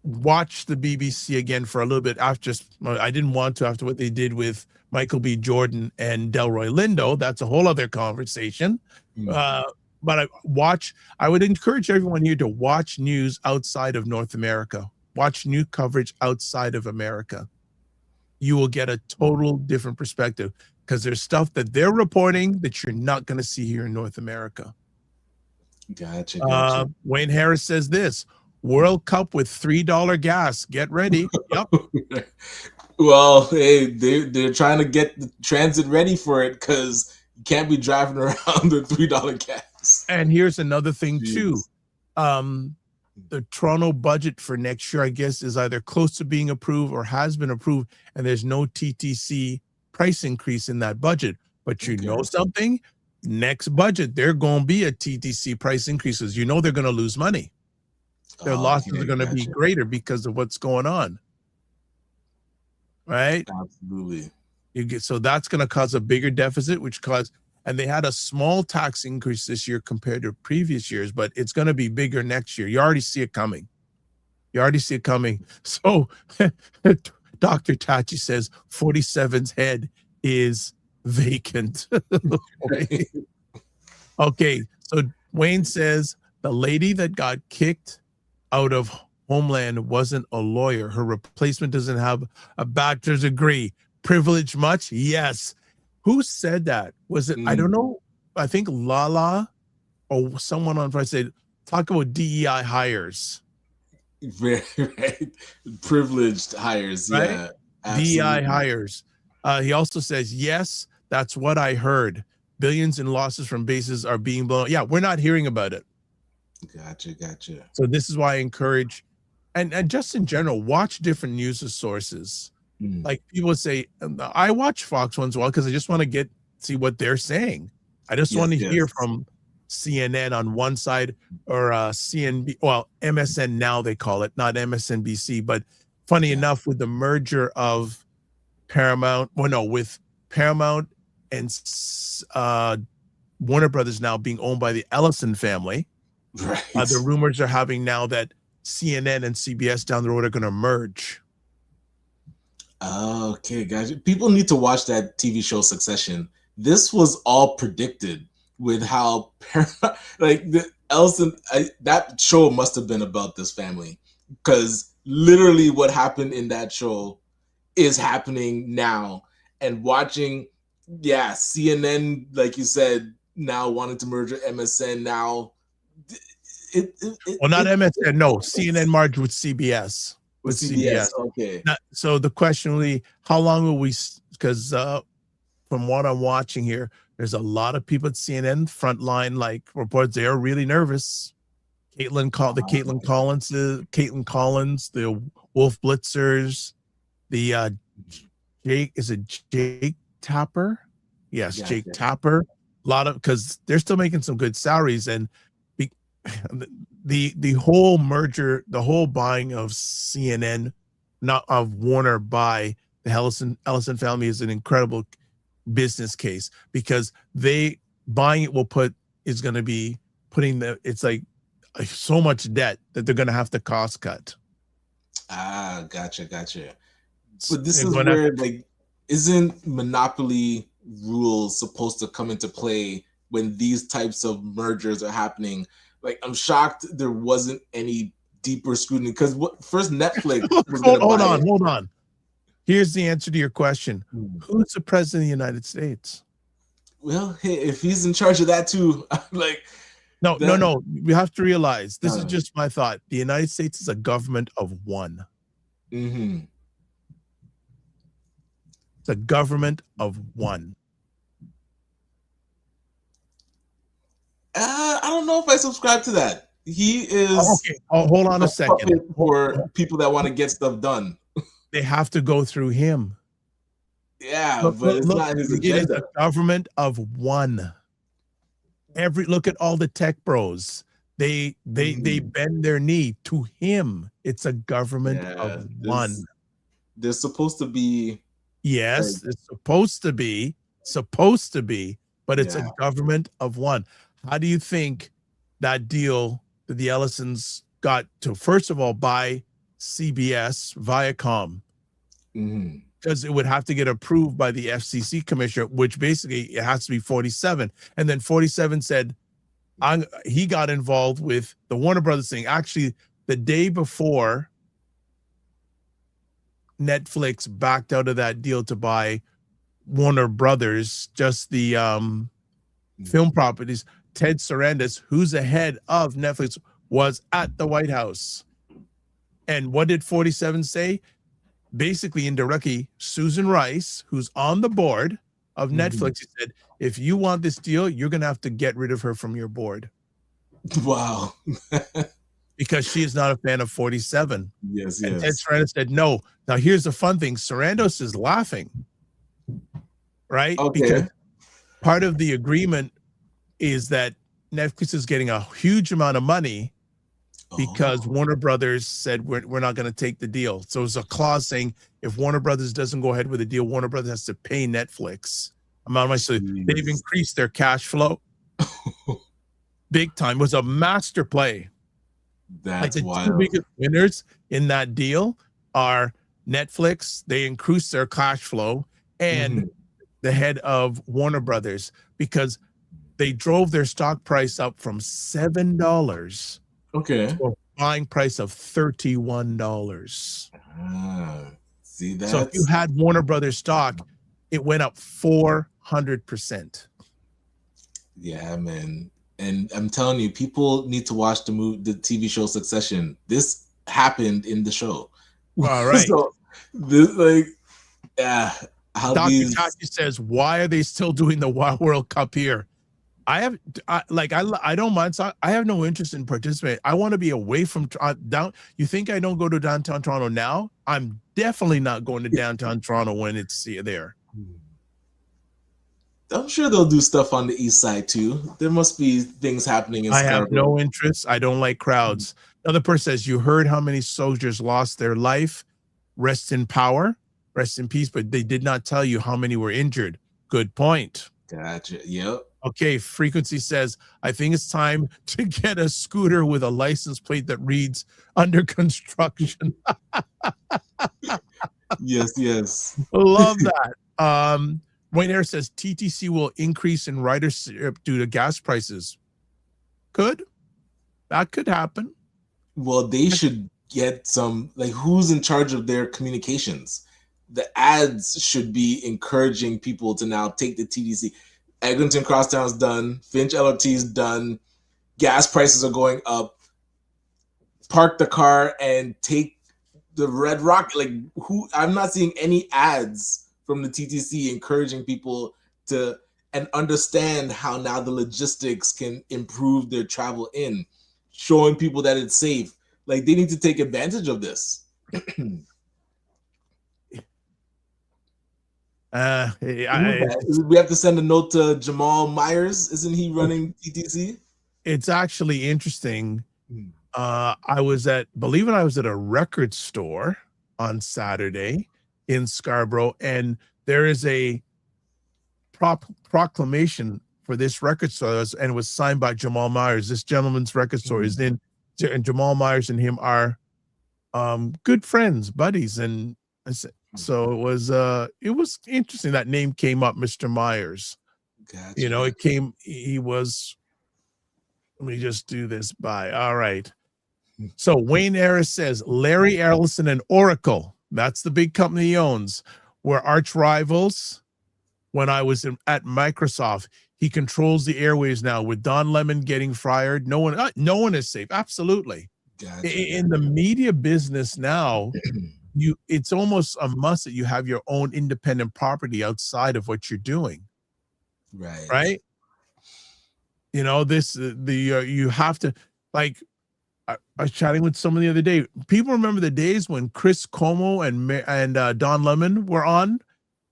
watched the BBC again for a little bit after. I didn't want to after what they did with Michael B. Jordan and Delroy Lindo. That's a whole other conversation. But I would encourage everyone here to watch news outside of North America. Watch new coverage outside of America. You will get a total different perspective because there's stuff that they're reporting that you're not going to see here in North America. Gotcha. Wayne Harris says this: World Cup with $3 gas. Get ready. Yep. Well, hey, they're trying to get the transit ready for it because you can't be driving around with $3 gas. And here's another thing too. The Toronto budget for next year, I guess, is either close to being approved or has been approved, and there's no TTC price increase in that budget. But you know something? Next budget, there going to be a TTC price increases. You know they're going to lose money. Their losses are going to be greater because of what's going on. Right? Absolutely. So that's going to cause a bigger deficit, and they had a small tax increase this year compared to previous years, but it's going to be bigger next year. You already see it coming. So Dr. Tachi says 47's head is vacant. Okay. So Wayne says the lady that got kicked out of Homeland wasn't a lawyer. Her replacement doesn't have a bachelor's degree. Privilege much? Yes. Who said that? Was it, I don't know. I think Lala or someone on Friday said, talk about DEI hires. Right. Privileged hires. Right? Yeah. Absolutely. DEI hires. He also says, yes, that's what I heard. Billions in losses from bases are being blown. Yeah, we're not hearing about it. Gotcha. So this is why I encourage, and just in general, watch different news sources. Like people say, I watch Fox once in a while because I just want to see what they're saying. I just want to hear from CNN on one side or CNB, well, MSN now they call it, not MSNBC. But funny enough, with the merger of Paramount, with Paramount and Warner Brothers now being owned by the Ellison family, right? The rumors are having now that CNN and CBS down the road are going to merge. Okay, guys, people need to watch that TV show Succession. This was all predicted with how like the Ellison, that show must have been about this family, because literally what happened in that show is happening now. And watching, CNN, like you said, now wanting to merge with MSN now. Not MSN, no, CNN merged with CBS. With CBS. Okay. So the question will be, how long will we, because from what I'm watching here, there's a lot of people at CNN frontline, like reports, they're really nervous. Caitlin Collins, the Wolf Blitzers, the Jake Tapper? Yes, Jake Tapper. A lot of, because they're still making some good salaries, and the whole merger, the whole buying of CNN, not of Warner by the Ellison family, is an incredible business case, because buying it is going to be it's like so much debt that they're going to have to cost cut. Gotcha. But this is where, like, isn't monopoly rules supposed to come into play when these types of mergers are happening? Like, I'm shocked there wasn't any deeper scrutiny, because first Netflix was hold on. Here's the answer to your question. Who's the president of the United States? Well, hey, if he's in charge of that too, like, no. We have to realize, this is just my thought. The United States is a government of one. Mm-hmm. It's a government of one. I don't know if I subscribe to that. He is okay. Hold on a second. For people that want to get stuff done, they have to go through him. Yeah, but it's not his agenda. It is a government of one. Look at all the tech bros. They bend their knee to him. It's a government of one. They're supposed to be. Yes, Like, it's supposed to be, but it's a government of one. How do you think that deal that the Ellisons got to, first of all, buy CBS Viacom? Because it would have to get approved by the FCC commissioner, which basically it has to be 47. And then 47 said he got involved with the Warner Brothers thing. Actually, the day before Netflix backed out of that deal to buy Warner Brothers, just the film properties, Ted Sarandos, who's the head of Netflix, was at the White House. And what did 47 say? Basically, indirectly, Susan Rice, who's on the board of Netflix, said, if you want this deal, you're going to have to get rid of her from your board. Wow. Because she is not a fan of 47. Yes. And Ted Sarandos said, no. Now, here's the fun thing. Sarandos is laughing, right? Okay. Because part of the agreement is that Netflix is getting a huge amount of money because Warner Brothers said we're not going to take the deal. So it's a clause saying if Warner Brothers doesn't go ahead with the deal, Warner Brothers has to pay Netflix. So they've increased their cash flow big time. It was a master play. That's like the wild. two biggest winners in that deal are Netflix. They increased their cash flow, and the head of Warner Brothers, because they drove their stock price up from $7 to a buying price of $31. See that? So if you had Warner Brothers stock, it went up 400%. Yeah, man. And I'm telling you, people need to watch the TV show Succession. This happened in the show. All right. So this, how Dr. these Taki says, why are they still doing the World Cup here? I don't mind. So I have no interest in participating. I want to be away from down. You think I don't go to downtown Toronto now? I'm definitely not going to downtown Toronto when it's there. I'm sure they'll do stuff on the east side too. There must be things happening in Scarborough. I have no interest. I don't like crowds. Another person says, you heard how many soldiers lost their life? Rest in power, rest in peace, but they did not tell you how many were injured. Good point. Gotcha. Yep. Okay, Frequency says, I think it's time to get a scooter with a license plate that reads under construction. Yes. Love that. Wayne Harris says TTC will increase in ridership due to gas prices. That could happen. Well, they should get some, who's in charge of their communications? The ads should be encouraging people to now take the TTC. Eglinton Crosstown's done. Finch LRT's done. Gas prices are going up. Park the car and take the Red Rock. I'm not seeing any ads from the TTC encouraging people to and understand how now the logistics can improve their travel in, showing people that it's safe. They need to take advantage of this. We have to send a note to Jamal Myers. Isn't he running TTC? It's actually interesting. I was at a record store on Saturday in Scarborough, and there is a proclamation for this record store, and it was signed by Jamal Myers. This gentleman's record store is in, and Jamal Myers and him are good friends, buddies, and so it was interesting that name came up, Mr. Myers. Gotcha. Let me just do this by. All right. So Wayne Harris says Larry Ellison and Oracle, that's the big company he owns, were arch rivals when I was at Microsoft. He controls the airwaves now. With Don Lemon getting fired, no one is safe. Absolutely. Gotcha. In the media business now, it's almost a must that you have your own independent property outside of what you're doing. Right. You have to, I was chatting with someone the other day. People remember the days when Chris Cuomo and Don Lemon were on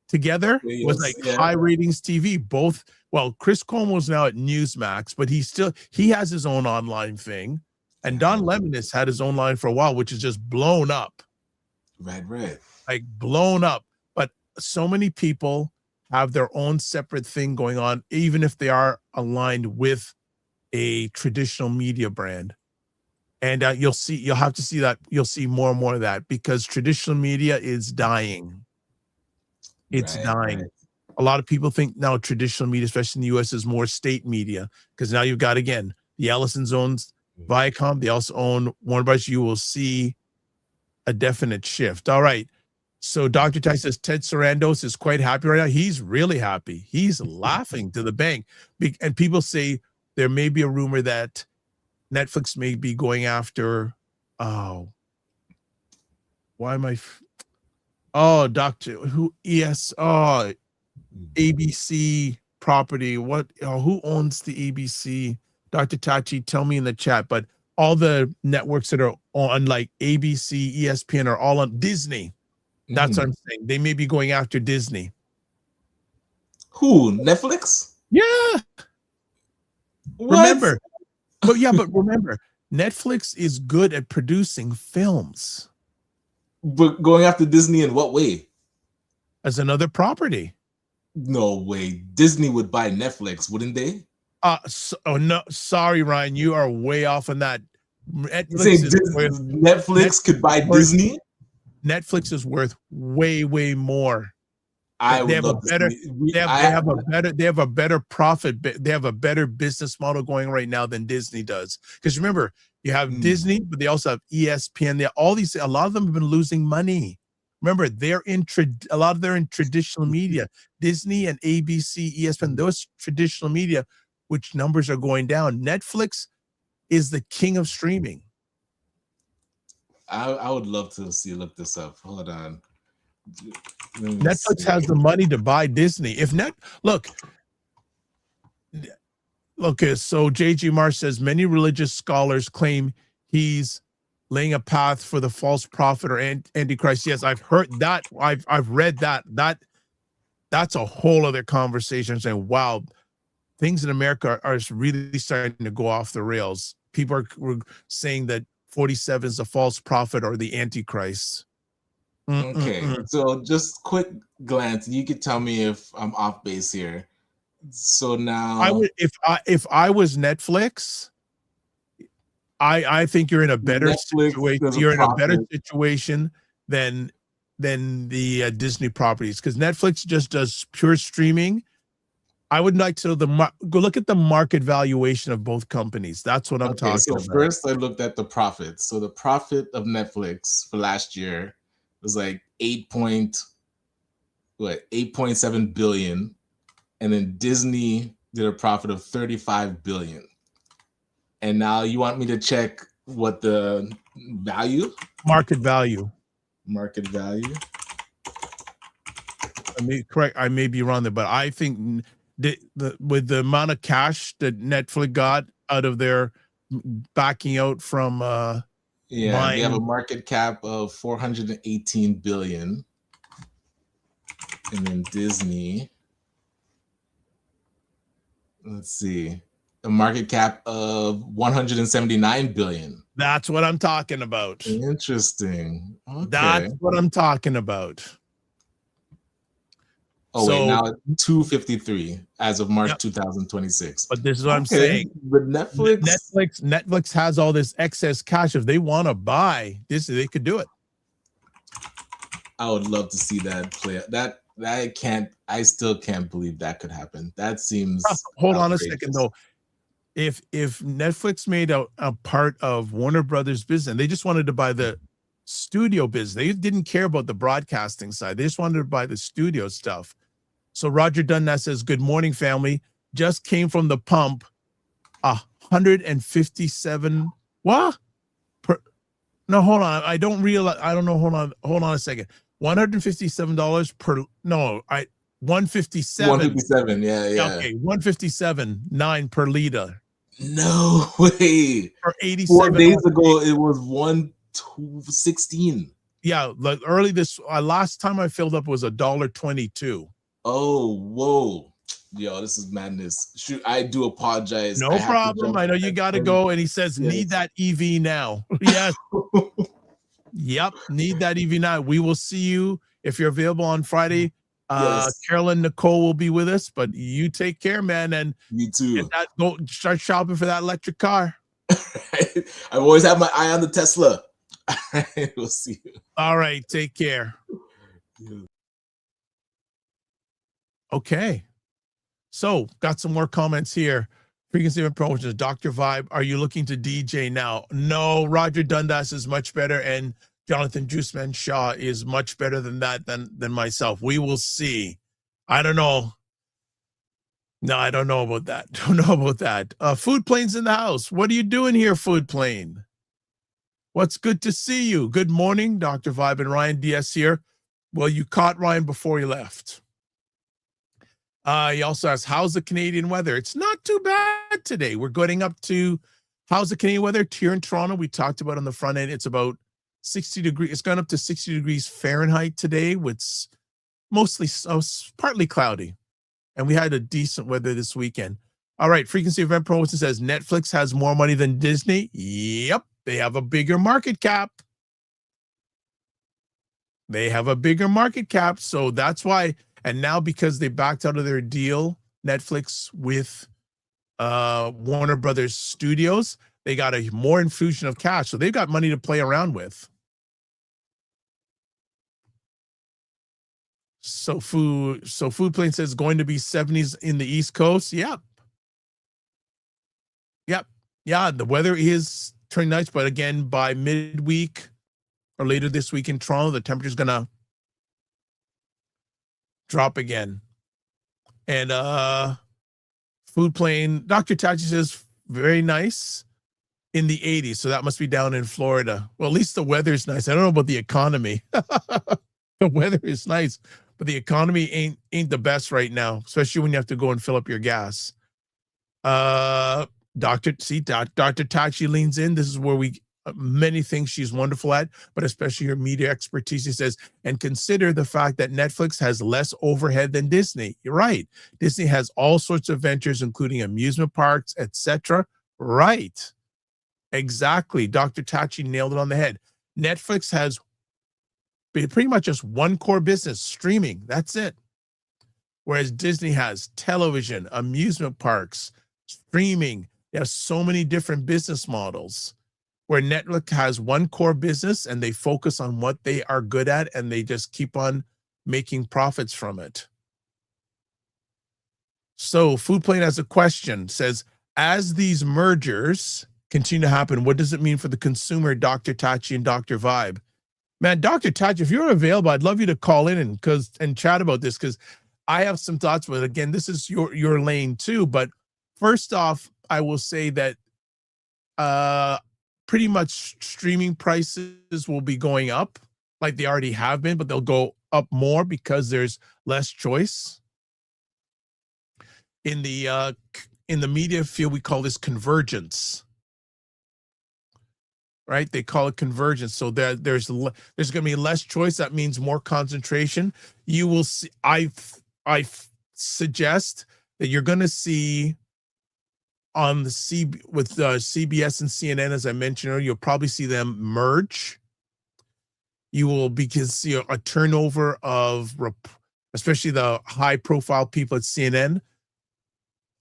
together. It was high ratings TV. Both well, Chris Cuomo's now at Newsmax, but he has his own online thing. And Don Lemon has had his own line for a while, which is just blown up. Right. Like blown up. But so many people have their own separate thing going on, even if they are aligned with a traditional media brand. And you'll have to see that. You'll see more and more of that because traditional media is dying. It's dying. Right. A lot of people think now traditional media, especially in the US, is more state media because now you've got, again, the Ellisons owns Viacom. They also own Warner Bros. You will see a definite shift. All right. So Dr. Ty says Ted Sarandos is quite happy right now. He's really happy. He's laughing to the bank. And people say there may be a rumor that Netflix may be going after, ABC property. Who owns the ABC? Dr. Tachi, tell me in the chat, but all the networks that are on like ABC, ESPN are all on Disney. That's what I'm saying. They may be going after Disney. Who? Netflix? Yeah. What? Remember, but remember, Netflix is good at producing films. But going after Disney in what way? As another property. No way. Disney would buy Netflix, wouldn't they? No, sorry, Ryan, you are way off on that. Netflix could buy Disney? Netflix is worth way more. They have a better profit. They have a better business model going right now than Disney does. Because remember, you have Disney, but they also have ESPN. A lot of them have been losing money. Remember, they're in traditional media. Disney and ABC, ESPN, those traditional media, which numbers are going down. Netflix is the king of streaming. I would love to look this up. Hold on. Netflix has the money to buy Disney. Look, so JG Marsh says many religious scholars claim he's laying a path for the false prophet or antichrist. Yes, I've heard that. I've read that. That's a whole other conversation. Saying, wow, things in America are really starting to go off the rails. People are saying that 47 is a false prophet or the antichrist. Okay, so just quick glance. You could tell me if I'm off base here. So now I would, if I was Netflix, I think you're in a better situation. You're in a better situation than the Disney properties because Netflix just does pure streaming. I would like to go look at the market valuation of both companies. That's what I'm talking about. First, I looked at the profits. So the profit of Netflix for last year was like 8.7 billion, and then Disney did a profit of 35 billion. And now you want me to check what the market value. I may be wrong there, but I think with the amount of cash that Netflix got out of their backing out from they have a market cap of 418 billion. And then Disney, let's see, a market cap of 179 billion. That's what I'm talking about. Interesting. Okay. That's what I'm talking about. Wait, now it's 253 as of March 2026. But this is what I'm saying. But Netflix has all this excess cash. If they want to buy this, they could do it. I would love to see that play. I still can't believe that could happen. That seems hold on a second though. If Netflix made a part of Warner Brothers business, they just wanted to buy the studio business. They didn't care about the broadcasting side. They just wanted to buy the studio stuff. So Roger Dundas says, good morning, family. Just came from the pump. 157. What? No, hold on. I don't know. Hold on a second. $157 per. No, 157. 157. Yeah. Okay, 157.9 per liter. No way. For 87. 4 days ago, it was 116. Yeah, like last time I filled up was $1.22. Oh, whoa. Yo, this is madness. Shoot, I do apologize. No problem. I know you got to go. And he says, need that EV now. Yes. Yep. Need that EV now. We will see you if you're available on Friday. Yes. Carolyn Nicole will be with us, but you take care, man. And me too. Go start shopping for that electric car. I've always had my eye on the Tesla. We'll see you. All right. Take care. Yeah. Okay. So got some more comments here. Frequency of promotions, Dr. Vibe. Are you looking to DJ now? No, Roger Dundas is much better, and Jonathan Juiceman Shaw is much better than that than myself. We will see. I don't know. No, I don't know about that. Don't know about that. Food Plane's in the house. What are you doing here, Food Plane? What's good to see you? Good morning, Dr. Vibe and Ryan DS here. Well, you caught Ryan before he left. He also asks, how's the Canadian weather? It's not too bad today. We're getting up to, how's the Canadian weather? Here in Toronto, we talked about on the front end, it's about 60 degrees. It's gone up to 60 degrees Fahrenheit today, with mostly partly cloudy. And we had a decent weather this weekend. All right, Frequency Event Promotion says Netflix has more money than Disney. Yep, they have a bigger market cap. They have a bigger market cap, so that's why. And now because they backed out of their deal, Netflix with Warner Brothers Studios, they got a more infusion of cash. So they've got money to play around with. So Food Plane says going to be 70s in the East Coast. Yep. Yeah, the weather is turning nice, but again, by midweek or later this week in Toronto, the temperature's gonna drop again. And Food Plane, Dr. Tachi says very nice in the 80s. So that must be down in Florida. Well, at least the weather's nice. I don't know about the economy. The weather is nice, but the economy ain't the best right now, especially when you have to go and fill up your gas. Dr. Tachi leans in. This is where many things she's wonderful at, but especially her media expertise. She says, and consider the fact that Netflix has less overhead than Disney. You're right. Disney has all sorts of ventures, including amusement parks, etc. Right. Exactly. Dr. Tachi nailed it on the head. Netflix has pretty much just one core business, streaming. That's it. Whereas Disney has television, amusement parks, streaming. They have so many different business models. Where Netflix has one core business and they focus on what they are good at and they just keep on making profits from it. So Food Plane has a question, says, as these mergers continue to happen, what does it mean for the consumer, Dr. Tachi and Dr. Vibe? Man, Dr. Tachi, if you're available, I'd love you to call in and chat about this, because I have some thoughts. But again, this is your lane too. But first off, I will say that pretty much streaming prices will be going up like they already have been, but they'll go up more because there's less choice. In the media field, we call this convergence, right? They call it convergence. So there's going to be less choice. That means more concentration. You will see. I suggest that you're going to see on the CBS and CNN, as I mentioned earlier, you'll probably see them merge. You will see a turnover of, especially the high-profile people at CNN.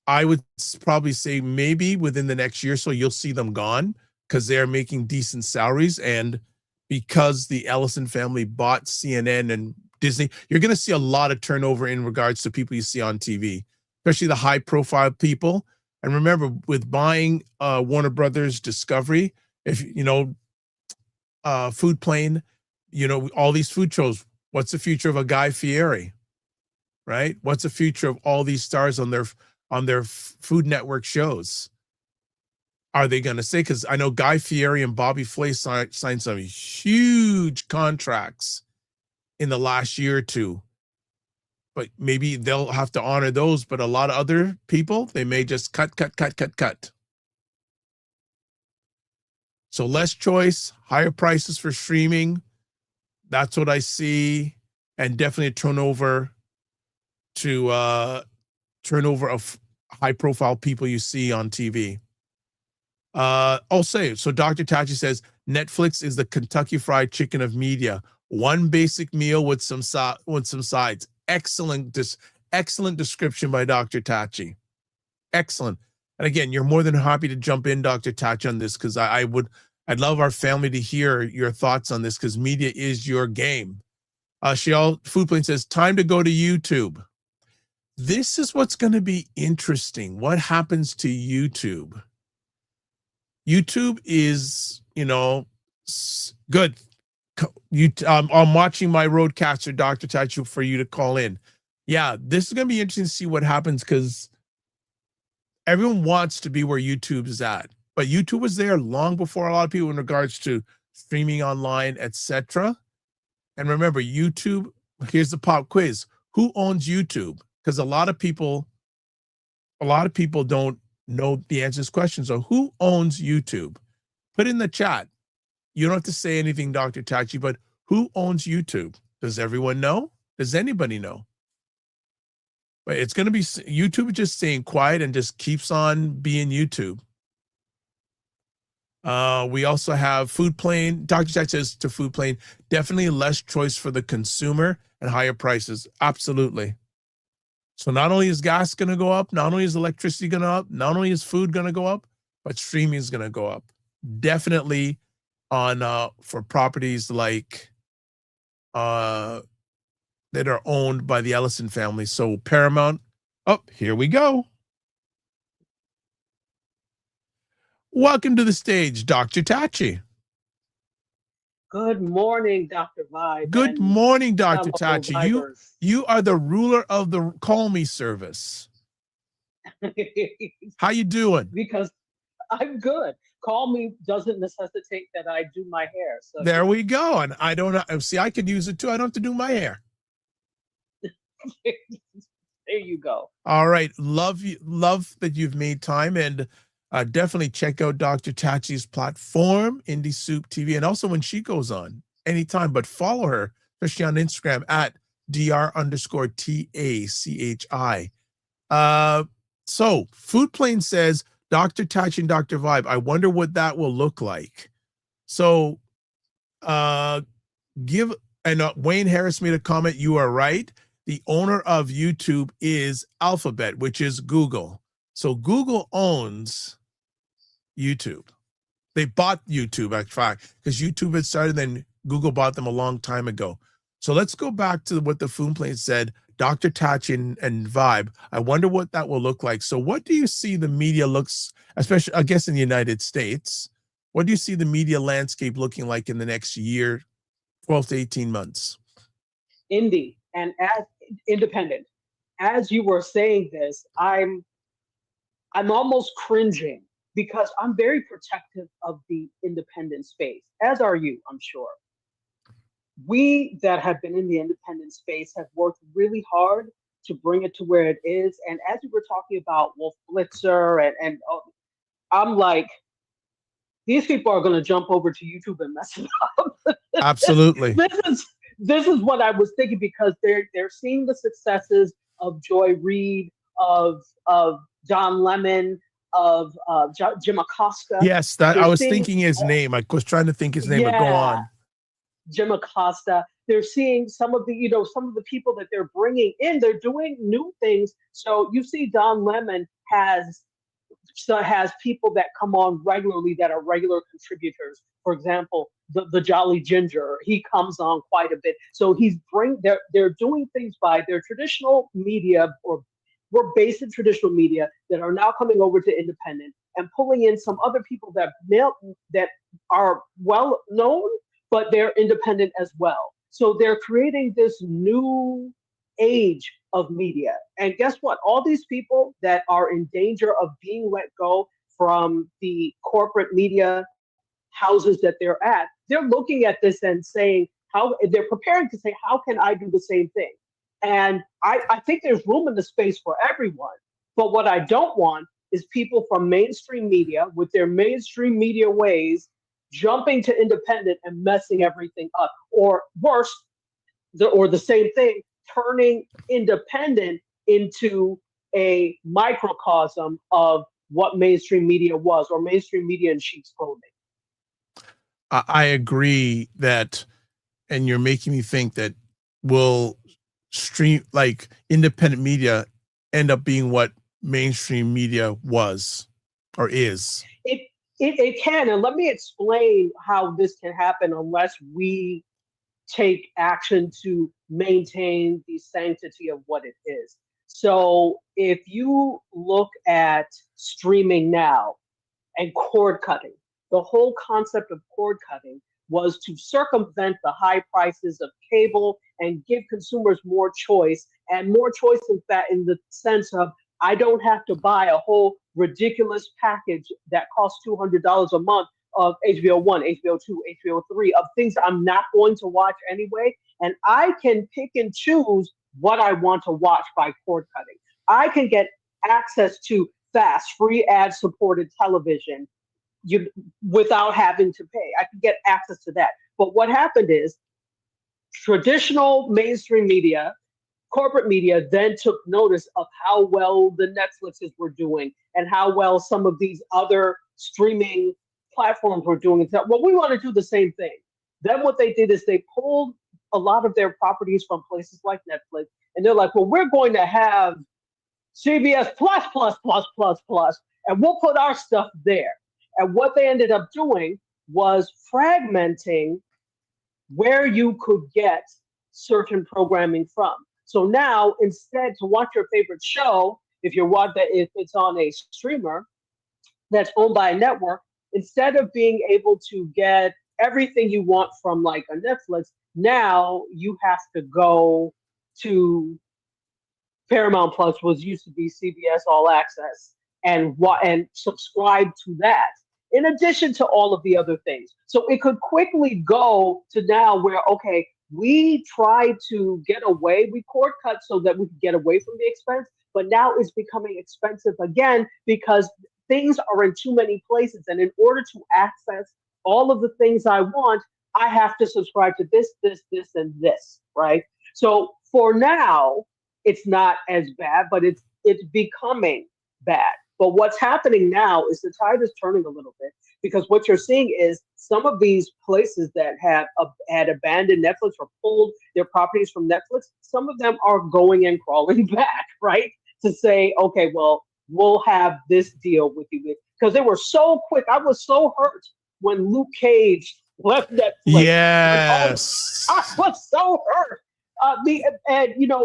I would probably say maybe within the next year or so, you'll see them gone because they're making decent salaries. And because the Ellison family bought CNN and Disney, you're going to see a lot of turnover in regards to people you see on TV, especially the high-profile people. And remember, with buying Warner Brothers Discovery, if Food Plane, all these food shows, what's the future of a Guy Fieri, right? What's the future of all these stars on their Food Network shows? Are they going to say, because I know Guy Fieri and Bobby Flay signed some huge contracts in the last year or two. But maybe they'll have to honor those. But a lot of other people, they may just cut. So less choice, higher prices for streaming. That's what I see. And definitely a turnover to turnover of high profile people you see on TV. So Dr. Tachi says Netflix is the Kentucky Fried Chicken of media. One basic meal with some sides. Excellent description by Dr. Tachi. Excellent. And again, you're more than happy to jump in, Dr. Tachi, on this, because I'd love our family to hear your thoughts on this, because media is your game. Foodplane says, time to go to YouTube. This is what's going to be interesting. What happens to YouTube? YouTube is, good. I'm watching my roadcaster, Dr. Tachi, for you to call in. Yeah, this is going to be interesting to see what happens, because everyone wants to be where YouTube is at. But YouTube was there long before a lot of people in regards to streaming online, etc. And remember, YouTube, here's the pop quiz. Who owns YouTube? Because a lot of people don't know the answer to this question. So who owns YouTube? Put in the chat. You don't have to say anything, Dr. Tachi, but who owns YouTube? Does everyone know? Does anybody know? But it's going to be YouTube just staying quiet and just keeps on being YouTube. We also have Foodplane. Dr. Tachi says to Foodplane, definitely less choice for the consumer and higher prices. Absolutely. So not only is gas going to go up, not only is electricity going to up, not only is food going to go up, but streaming is going to go up. Definitely on for properties like that are owned by the Ellison family. So Paramount. Oh, here we go. Welcome to the stage, Dr. Tachi. Good morning, Dr. Vibe. Good morning, Dr. Tachi. You are the ruler of the Call Me service. How you doing? Because I'm good. Call Me doesn't necessitate that I do my hair. So there we go. And I don't know. See, I could use it too. I don't have to do my hair. There you go. All right. Love that you've made time, and definitely check out Dr. Tachi's platform, Indie Soup TV, and also when she goes on anytime, but follow her, especially on Instagram at dr_TACHI. So Foodplane says, Dr. Tachi and Dr. Vibe, I wonder what that will look like. So Wayne Harris made a comment. You are right. The owner of YouTube is Alphabet, which is Google. So Google owns YouTube. They bought YouTube, in fact, because YouTube had started, then Google bought them a long time ago. So let's go back to what the Foodplane said, Dr. Tachi and Vibe. I wonder what that will look like. So what do you see the media looks, especially, I guess, in the United States, what do you see the media landscape looking like in the next year, 12 to 18 months? Indie and as independent. As you were saying this, I'm almost cringing because I'm very protective of the independent space, as are you, I'm sure. We that have been in the independent space have worked really hard to bring it to where it is. And as you were talking about Wolf Blitzer and I'm like, these people are going to jump over to YouTube and mess it up. Absolutely. This is what I was thinking, because they're seeing the successes of Joy Reid, of Don Lemon, of Jim Acosta. Yes, I was thinking his name. I was trying to think his name, but go on. Jim Acosta. They're seeing some of the people that they're bringing in. They're doing new things. So you see, Don Lemon has people that come on regularly that are regular contributors. For example, the Jolly Ginger, he comes on quite a bit. So they're doing things by their traditional media, or were based in traditional media, that are now coming over to independent and pulling in some other people that are well known, but they're independent as well. So they're creating this new age of media. And guess what? All these people that are in danger of being let go from the corporate media houses that they're at, they're looking at this and saying, they're preparing to say, how can I do the same thing? And I think there's room in the space for everyone. But what I don't want is people from mainstream media with their mainstream media ways jumping to independent and messing everything up. Or worse, or the same thing, turning independent into a microcosm of what mainstream media was, or mainstream media in sheep's clothing. I agree that, and you're making me think that will stream, like, independent media end up being what mainstream media was or is. It can, and let me explain how this can happen unless we take action to maintain the sanctity of what it is. So if you look at streaming now and cord cutting, the whole concept of cord cutting was to circumvent the high prices of cable and give consumers more choice, and more choice in the sense of, I don't have to buy a whole ridiculous package that costs $200 a month of HBO 1, HBO 2, HBO 3, of things I'm not going to watch anyway. And I can pick and choose what I want to watch by cord cutting. I can get access to fast, free ad-supported television without having to pay. I can get access to that. But what happened is traditional mainstream media, corporate media, then took notice of how well the Netflixes were doing and how well some of these other streaming platforms were doing, and said, well, we want to do the same thing. Then what they did is they pulled a lot of their properties from places like Netflix, and they're like, well, we're going to have CBS plus, and we'll put our stuff there. And what they ended up doing was fragmenting where you could get certain programming from. So now, instead, to watch your favorite show, if it's on a streamer that's owned by a network, instead of being able to get everything you want from like a Netflix, now you have to go to Paramount Plus, was used to be CBS All Access, and subscribe to that, in addition to all of the other things. So it could quickly go to now where, okay, we tried to get away, we cord cut so that we could get away from the expense, but now it's becoming expensive again because things are in too many places. And in order to access all of the things I want, I have to subscribe to this, and this, right? So for now, it's not as bad, but it's becoming bad. But what's happening now is the tide is turning a little bit, because what you're seeing is some of these places that had abandoned Netflix or pulled their properties from Netflix, some of them are going and crawling back, right? To say, okay, well, we'll have this deal with you. Because they were so quick. I was so hurt when Luke Cage left Netflix. Yes. I was so hurt.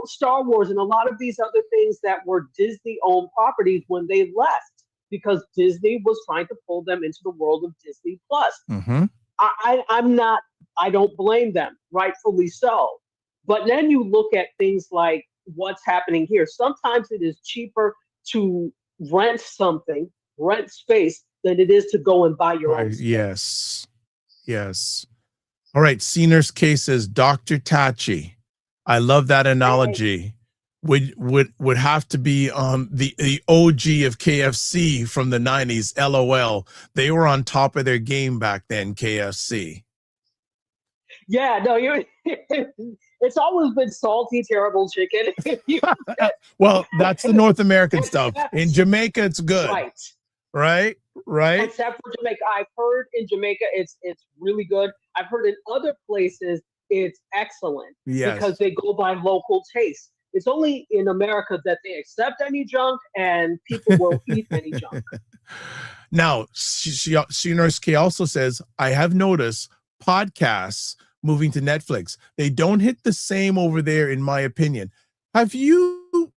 Star Wars and a lot of these other things that were Disney-owned properties when they left, because Disney was trying to pull them into the world of Disney Plus. Mm-hmm. I don't blame them, rightfully so. But then you look at things like what's happening here. Sometimes it is cheaper to rent space, than it is to go and buy your own space. Yes. All right. Senior's case says, Dr. Tachi. I love that analogy. Would have to be the OG of KFC from the 90s, LOL. They were on top of their game back then, KFC. Yeah, no, it's always been salty, terrible chicken. Well, that's the North American stuff. In Jamaica, it's good. Right. Except for Jamaica. I've heard in Jamaica it's really good. I've heard in other places it's excellent. Yes. Because they go by local taste. It's only in America that they accept any junk and people will eat any junk. Now, Senior's K also says, I have noticed podcasts moving to Netflix. They don't hit the same over there, in my opinion. Have you?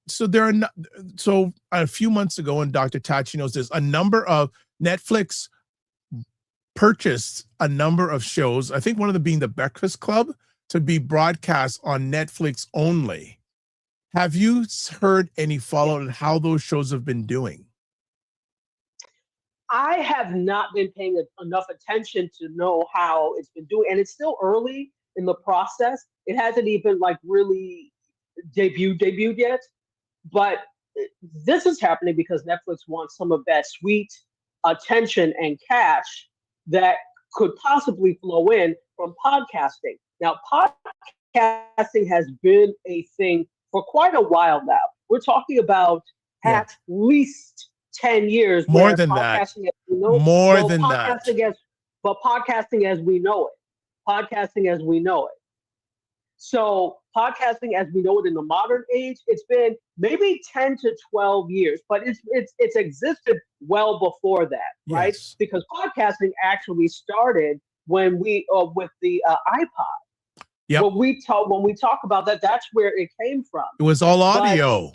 So a few months ago, and Dr. Tachi knows this, a number of Netflix purchased a number of shows, I think one of them being The Breakfast Club, to be broadcast on Netflix only. Have you heard any follow on how those shows have been doing? I have not been paying enough attention to know how it's been doing, and it's still early in the process. It hasn't even really debuted yet, but this is happening because Netflix wants some of that sweet attention and cash that could possibly flow in from podcasting. Now, podcasting has been a thing for quite a while now. We're talking about at least 10 years. More where than that. podcasting, as we know, More well, than that. Podcasting as we know it. So podcasting as we know it in the modern age, it's been maybe 10 to 12 years, but it's existed well before that, right? Yes. Because podcasting actually started when we with the iPod. Yep. When we talk about that, that's where it came from. It was all audio.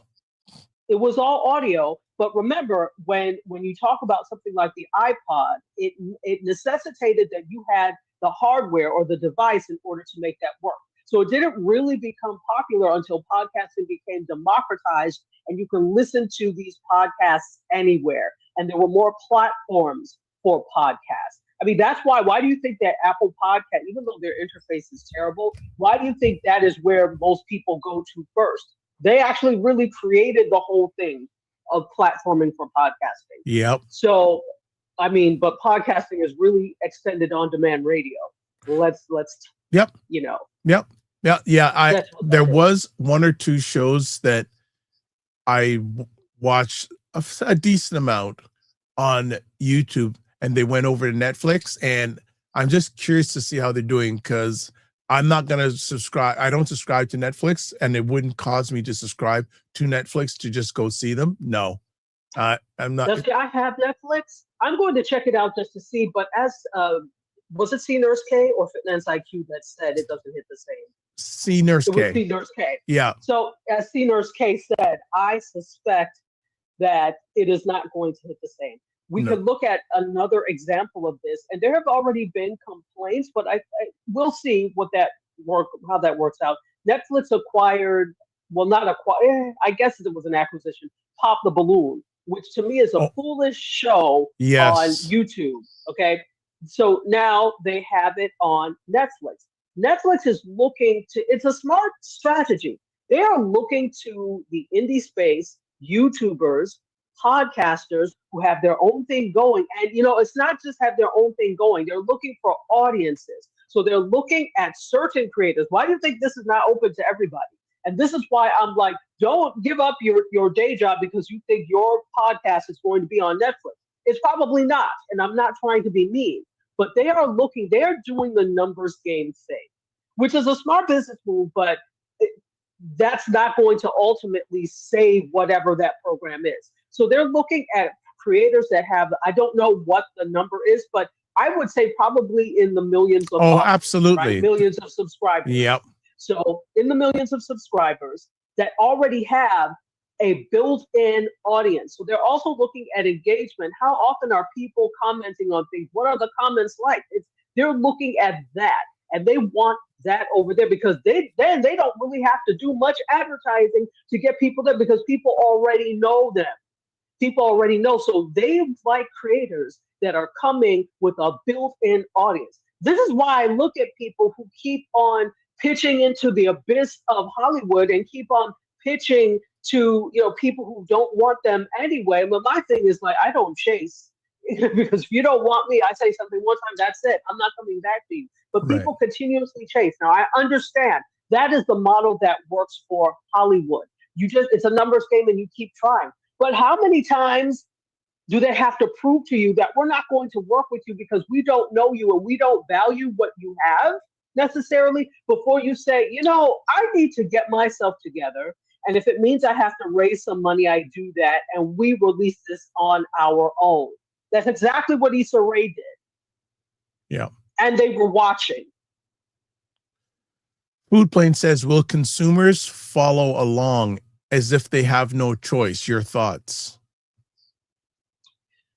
It was all audio. But remember, when you talk about something like the iPod, it necessitated that you had the hardware or the device in order to make that work. So it didn't really become popular until podcasting became democratized, and you can listen to these podcasts anywhere. And there were more platforms for podcasts. I mean, that's why. Why do you think that Apple Podcast, even though their interface is terrible, why do you think that is where most people go to first? They actually really created the whole thing of platforming for podcasting. Yep. So, I mean, but podcasting is really extended on-demand radio. Let's. Yep. You know. Yep. Yeah. There was one or two shows that I watched a decent amount on YouTube, and they went over to Netflix, and I'm just curious to see how they're doing, because I'm not going to subscribe. I don't subscribe to Netflix, and it wouldn't cause me to subscribe to Netflix to just go see them. No, I'm not. I have Netflix. I'm going to check it out just to see. But as was it C Nurse K or Fitness IQ that said it doesn't hit the same? C Nurse K. It was C Nurse K. Yeah. So as C Nurse K said, I suspect that it is not going to hit the same. We could look at another example of this, and there have already been complaints, but we'll see how that works out. Netflix acquired, well, not acquired, I guess it was an acquisition, Pop the Balloon, which to me is a foolish show on YouTube. Okay, so now they have it on Netflix. Netflix is looking to, it's a smart strategy. They are looking to the indie space, YouTubers, podcasters who have their own thing going. And, it's not just have their own thing going. They're looking for audiences. So they're looking at certain creators. Why do you think this is not open to everybody? And this is why I'm like, don't give up your day job because you think your podcast is going to be on Netflix. It's probably not. And I'm not trying to be mean, but they are doing the numbers game thing, which is a smart business move, but that's not going to ultimately save whatever that program is. So they're looking at creators that have, I don't know what the number is, but I would say probably in the millions of absolutely, right? Millions of subscribers. Yep. So in the millions of subscribers that already have a built-in audience. So they're also looking at engagement. How often are people commenting on things? What are the comments like? They're looking at that, and they want that over there because they don't really have to do much advertising to get people there because people already know them. People already know. So they like creators that are coming with a built-in audience. This is why I look at people who keep on pitching into the abyss of Hollywood and keep on pitching to people who don't want them anyway. But my thing is like, I don't chase because if you don't want me, I say something one time, that's it. I'm not coming back to you. But people continuously chase. Now I understand that is the model that works for Hollywood. It's a numbers game and you keep trying. But how many times do they have to prove to you that we're not going to work with you because we don't know you and we don't value what you have necessarily before you say, I need to get myself together. And if it means I have to raise some money, I do that. And we release this on our own. That's exactly what Issa Rae did. Yeah. And they were watching. Food Plane says, will consumers follow along as if they have no choice? Your thoughts?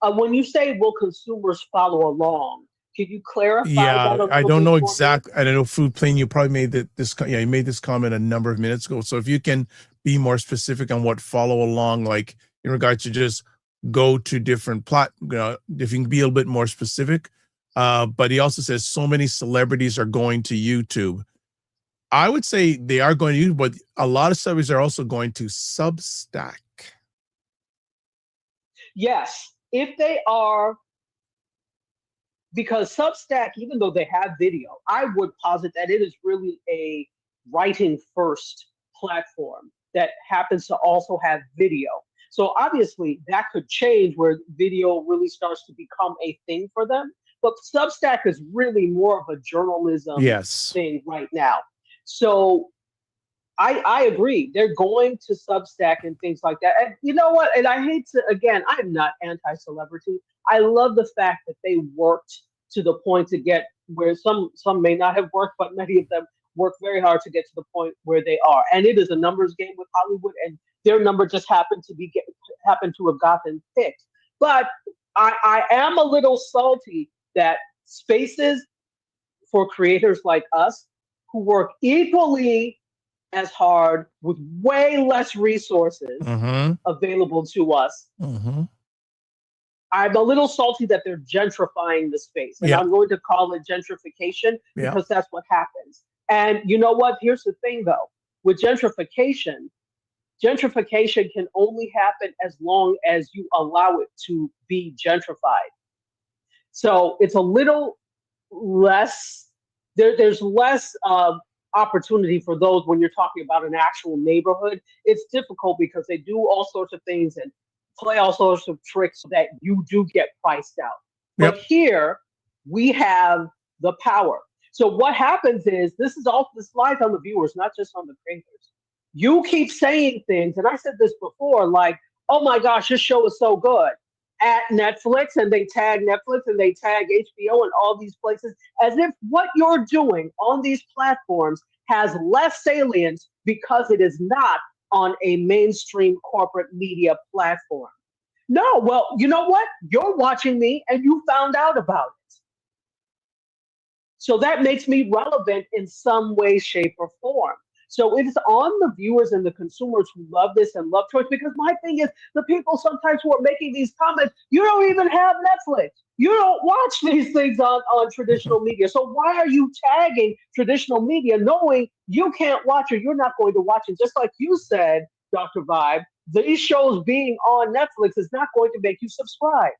When you say will consumers follow along, can you clarify? Yeah, I don't know exactly. I don't know, Food Plane, you probably made you made this comment a number of minutes ago. So if you can be more specific on what follow along, like in regards to just go to different if you can be a little bit more specific. But he also says so many celebrities are going to YouTube. I would say they are going to YouTube, but a lot of celebrities are also going to Substack. Yes, if they are, because Substack, even though they have video, I would posit that it is really a writing first platform. that happens to also have video. So obviously that could change where video really starts to become a thing for them. But Substack is really more of a journalism thing right now. So I agree. They're going to Substack and things like that. And you know what? And I hate to, again, I'm not anti-celebrity. I love the fact that they worked to the point to get where some may not have worked, but many of them worked very hard to get to the point where they are. And it is a numbers game with Hollywood, and their number just happened to have gotten picked. But I am a little salty that spaces for creators like us who work equally as hard with way less resources available to us. I'm a little salty that they're gentrifying the space, and I'm going to call it gentrification because that's what happens. And you know what? Here's the thing, though. With gentrification can only happen as long as you allow it to be gentrified. So it's a little less, there's less opportunity for those when you're talking about an actual neighborhood. It's difficult because they do all sorts of things and play all sorts of tricks so that you do get priced out. But here we have the power. So what happens is this lies on the viewers, not just on the creators. You keep saying things, and I said this before, like, oh my gosh, this show is so good at Netflix, and they tag Netflix and they tag HBO and all these places, as if what you're doing on these platforms has less salience because it is not on a mainstream corporate media platform. No, well, you know what? You're watching me and you found out about it. So that makes me relevant in some way, shape, or form. So it is on the viewers and the consumers who love this and love choice, because my thing is the people sometimes who are making these comments, you don't even have Netflix. You don't watch these things on traditional media. So why are you tagging traditional media knowing you can't watch or you're not going to watch it? Just like you said, Dr. Vibe, these shows being on Netflix is not going to make you subscribe.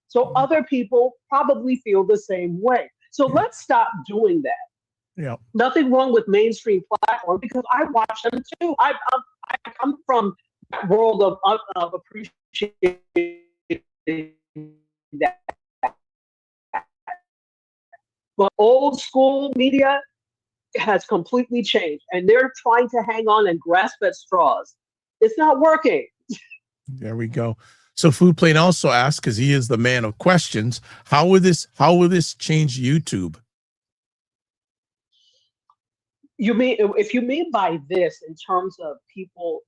So other people probably feel the same way. So let's stop doing that. Yeah. Nothing wrong with mainstream platforms because I watch them too. I come from that world of appreciating that. But old school media has completely changed, and they're trying to hang on and grasp at straws. It's not working. There we go. So Food Plane also asked, because he is the man of questions, how will this change YouTube? You mean, if you mean by this in terms of people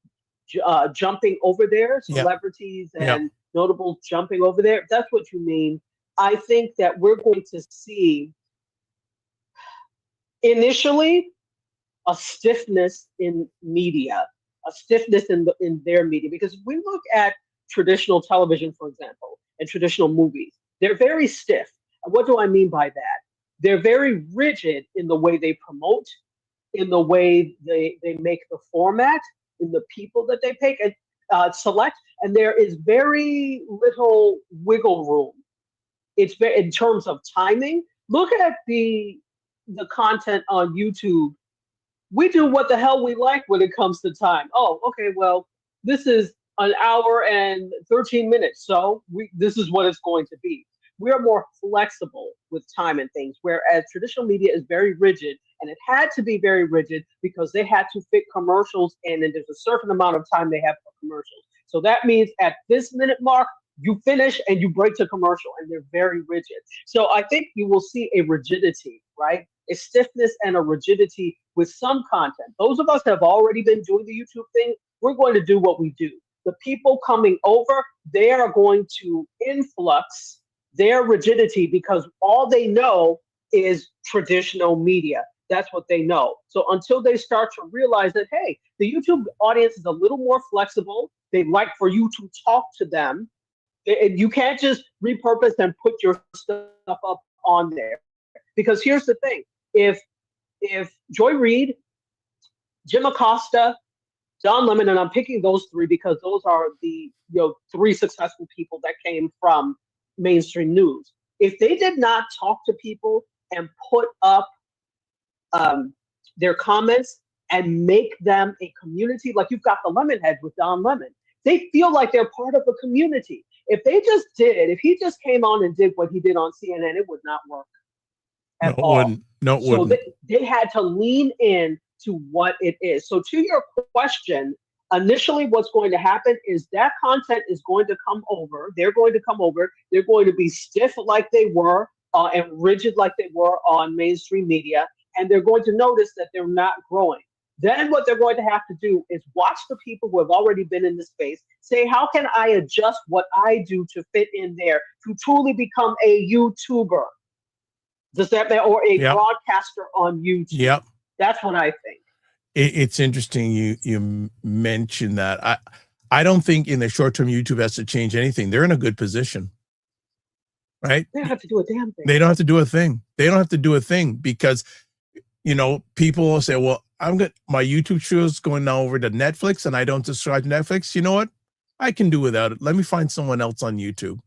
jumping over there, celebrities and notables jumping over there, if that's what you mean, I think that we're going to see initially a stiffness in media, a stiffness in their media, because if we look at traditional television, for example, and traditional movies, they're very stiff. And what do I mean by that? They're very rigid in the way they promote, in the way they make the format, in the people that they pick and select, and there is very little wiggle room. It's very, in terms of timing. Look at the content on YouTube. We do what the hell we like when it comes to time. Oh, okay, well, this is an hour and 13 minutes, so this is what it's going to be. We are more flexible with time and things, whereas traditional media is very rigid, and it had to be very rigid because they had to fit commercials in, and there's a certain amount of time they have for commercials. So that means at this minute mark, you finish and you break to commercial, and they're very rigid. So I think you will see a rigidity, right? A stiffness and a rigidity with some content. Those of us have already been doing the YouTube thing. We're going to do what we do. The people coming over, they are going to influx their rigidity because all they know is traditional media. That's what they know. So until they start to realize that, hey, the YouTube audience is a little more flexible. They like for you to talk to them. You can't just repurpose and put your stuff up on there. Because here's the thing. If Joy Reid, Jim Acosta, Don Lemon, and I'm picking those three because those are the three successful people that came from mainstream news. If they did not talk to people and put up their comments and make them a community. Like you've got the Lemonheads with Don Lemon. They feel like they're part of a community. If he just came on and did what he did on CNN, it would not work at all. Wouldn't. No, it So wouldn't. they had to lean in to what it is. So to your question, initially what's going to happen is that content is going to come over. They're going to come over. They're going to be stiff like they were and rigid like they were on mainstream media. And they're going to notice that they're not growing. Then what they're going to have to do is watch the people who have already been in the space, say, how can I adjust what I do to fit in there to truly become a YouTuber? Does that mean, or a broadcaster on YouTube? Yep. That's what I think. It's interesting you mentioned that. I don't think in the short term YouTube has to change anything. They're in a good position, right? They don't have to do a damn thing. They don't have to do a thing. They don't have to do a thing because, people will say, well, my YouTube show is going now over to Netflix and I don't subscribe to Netflix. You know what? I can do without it. Let me find someone else on YouTube.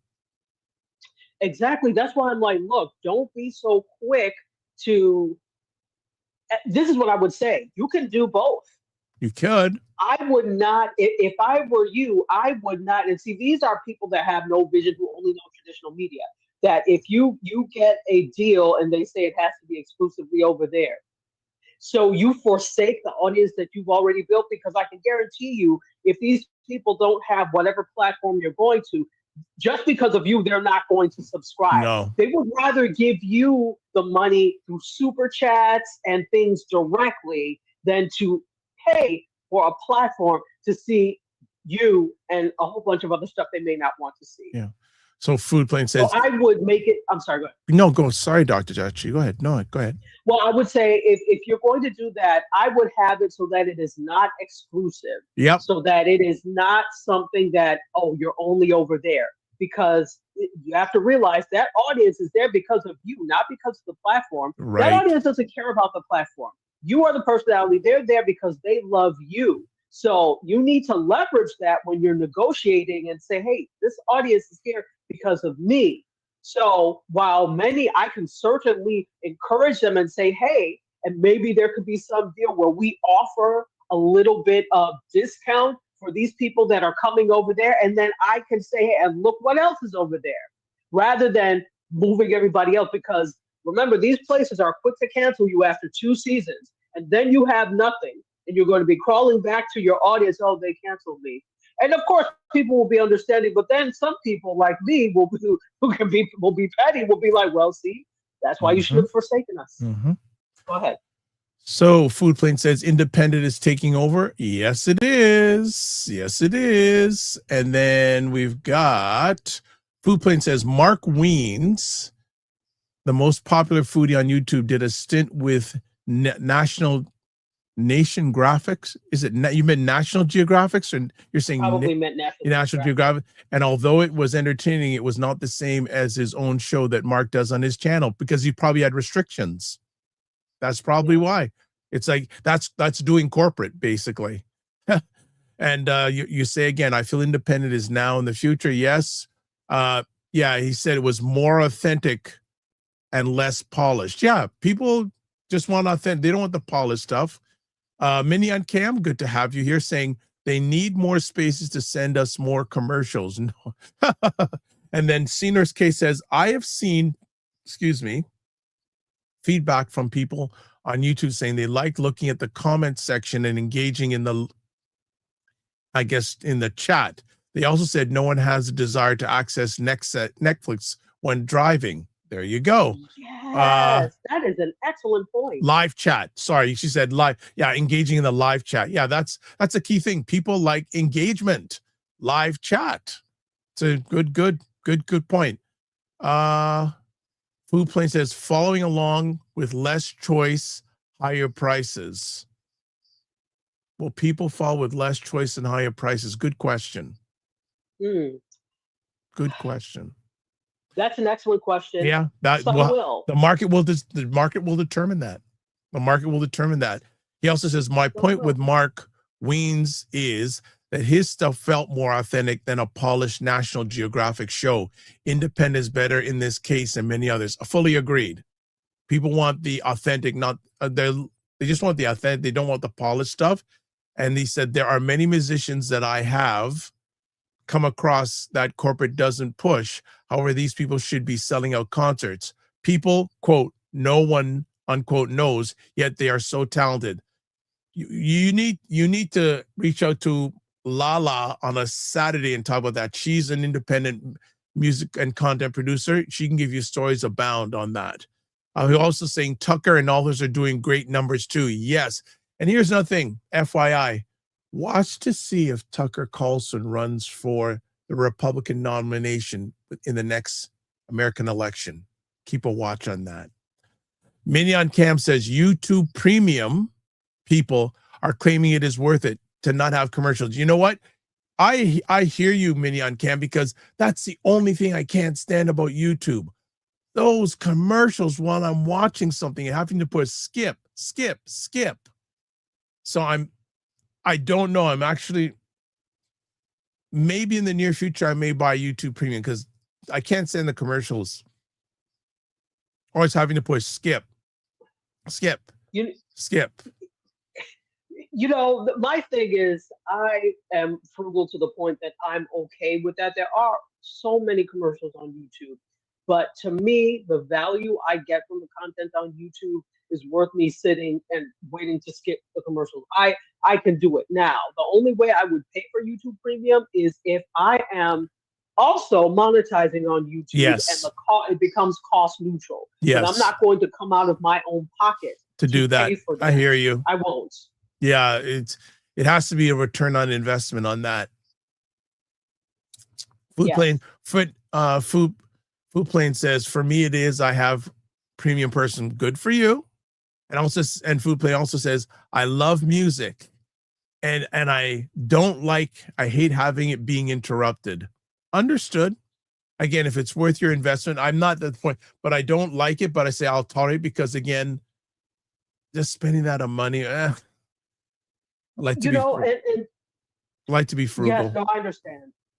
Exactly. That's why I'm like, look, don't be so quick to. This is what I would say. You can do both. You could. I would not, if I were you, I would not. And see, these are people that have no vision, who only know traditional media. That if you get a deal and they say it has to be exclusively over there, so you forsake the audience that you've already built, because I can guarantee you, if these people don't have whatever platform you're going to, just because of you, they're not going to subscribe. No. They would rather give you the money through super chats and things directly than to pay for a platform to see you and a whole bunch of other stuff they may not want to see. Yeah. So Food Plane says, so I would make it. I'm sorry. Go ahead. No, go. Sorry, Dr. Jachi. Go ahead. No, go ahead. Well, I would say if you're going to do that, I would have it so that it is not exclusive. Yep. So that it is not something that, oh, you're only over there. Because you have to realize that audience is there because of you, not because of the platform. Right. That audience doesn't care about the platform. You are the personality. They're there because they love you. So you need to leverage that when you're negotiating and say, hey, this audience is here because of me. So while I can certainly encourage them and say, hey, and maybe there could be some deal where we offer a little bit of discount for these people that are coming over there. And then I can say, hey, and look what else is over there, rather than moving everybody else. Because remember, these places are quick to cancel you after 2 seasons. And then you have nothing. And you're going to be crawling back to your audience. Oh, they canceled me. And of course, people will be understanding. But then some people like me will be petty, will be like, well, see, that's why you should have forsaken us. Mm-hmm. Go ahead. So Food Plane says independent is taking over. Yes, it is. Yes, it is. And then we've got Food Plane says Mark Wiens, the most popular foodie on YouTube, did a stint with Nation Graphics. Is it you meant National Geographics, or you're saying probably meant National Geographic? And although it was entertaining, it was not the same as his own show that Mark does on his channel, because he probably had restrictions. That's probably why. It's like that's doing corporate basically. And you say again, I feel independent is now in the future. Yes. Yeah, he said it was more authentic and less polished. Yeah, people just want authentic. They don't want the polished stuff. Minnie on Cam, good to have you here, saying they need more spaces to send us more commercials. No. And then Senior's Case says, I have seen, feedback from people on YouTube saying they like looking at the comment section and engaging in the, in the chat. They also said no one has a desire to access Netflix when driving. There you go. Yes, that is an excellent point. Live chat. Sorry, she said live. Yeah, engaging in the live chat. Yeah, that's a key thing. People like engagement. Live chat. It's a good point. Food Plane says following along with less choice, higher prices. Will people follow with less choice and higher prices? Good question. Good question. That's an excellent question. Yeah, the market will determine that. The market will determine that. He also says my point with Mark Wiens is that his stuff felt more authentic than a polished National Geographic show. Independent is better in this case and many others. I fully agreed. People want the authentic, not They just want the authentic. They don't want the polished stuff. And he said, there are many musicians that I have come across that corporate doesn't push. However, these people should be selling out concerts. People, quote, no one, unquote, knows, yet they are so talented. You need to reach out to Lala on a Saturday and talk about that. She's an independent music and content producer. She can give you stories abound on that. I'm also saying Tucker and others are doing great numbers too. Yes. And here's another thing, FYI, watch to see if Tucker Carlson runs for the Republican nomination in the next American election. Keep a watch on that. Minion Cam says YouTube Premium people are claiming it is worth it to not have commercials. You know what? I hear you, Minion Cam, because that's the only thing I can't stand about YouTube. Those commercials while I'm watching something and having to put skip. So I don't know. I'm actually, maybe in the near future, I may buy YouTube Premium because I can't stand the commercials. Always having to push skip. You know, my thing is I am frugal to the point that I'm okay with that. There are so many commercials on YouTube, but to me, the value I get from the content on YouTube is worth me sitting and waiting to skip the commercials. I can do it now. The only way I would pay for YouTube Premium is if I am also monetizing on YouTube, yes, and it becomes cost neutral. Yes, but I'm not going to come out of my own pocket to do that. I hear you. I won't. Yeah, it has to be a return on investment on that. Food Plane says, for me it is. I have premium person. Good for you. And Food Plane also says, I love music, and I hate having it being interrupted. Understood. Again, if it's worth your investment, I'm not at the point, but I don't like it. But I say I'll tolerate, because again, just spending that money. I like to be frugal. Yes, no,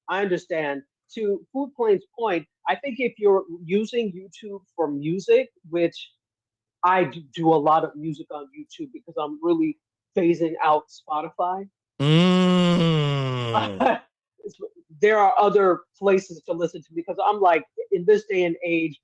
I understand. To Food Plane's point, I think if you're using YouTube for music, which I do a lot of music on YouTube because I'm really phasing out Spotify. There are other places to listen to, because I'm like, in this day and age,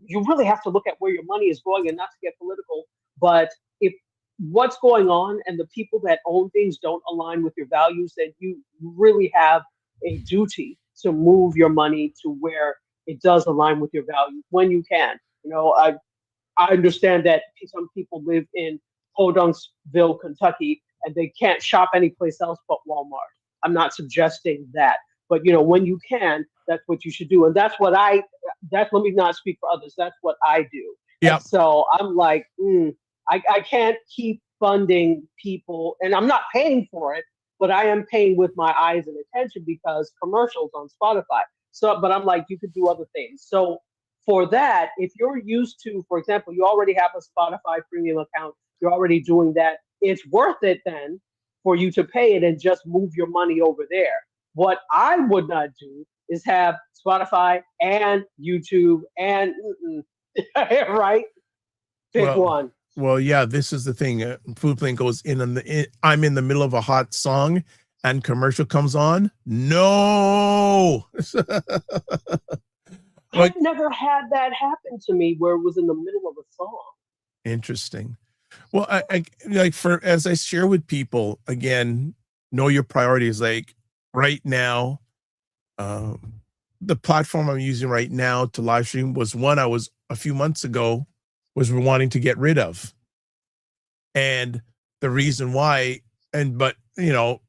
you really have to look at where your money is going, and not to get political, but if what's going on and the people that own things don't align with your values, then you really have a duty to move your money to where it does align with your values when you can. You know, I understand that some people live in Podunksville, Kentucky, and they can't shop anyplace else but Walmart. I'm not suggesting that, but you know, when you can, that's what you should do. And that's what let me not speak for others. That's what I do. Yeah. So I'm like, I can't keep funding people, and I'm not paying for it, but I am paying with my eyes and attention because commercials on Spotify. So, but I'm like, you could do other things. So for that, if you're used to, for example, you already have a Spotify premium account, you're already doing that, it's worth it then for you to pay it and just move your money over there. What I would not do is have Spotify and YouTube and right? Pick one. Well, yeah, this is the thing. Food Plane goes I'm in the middle of a hot song and commercial comes on. No. I've never had that happen to me where it was in the middle of a song. Interesting. Well, I as I share with people, again, know your priorities. Like right now, the platform I'm using right now to live stream was one I was a few months ago was wanting to get rid of. And the reason why, but you know,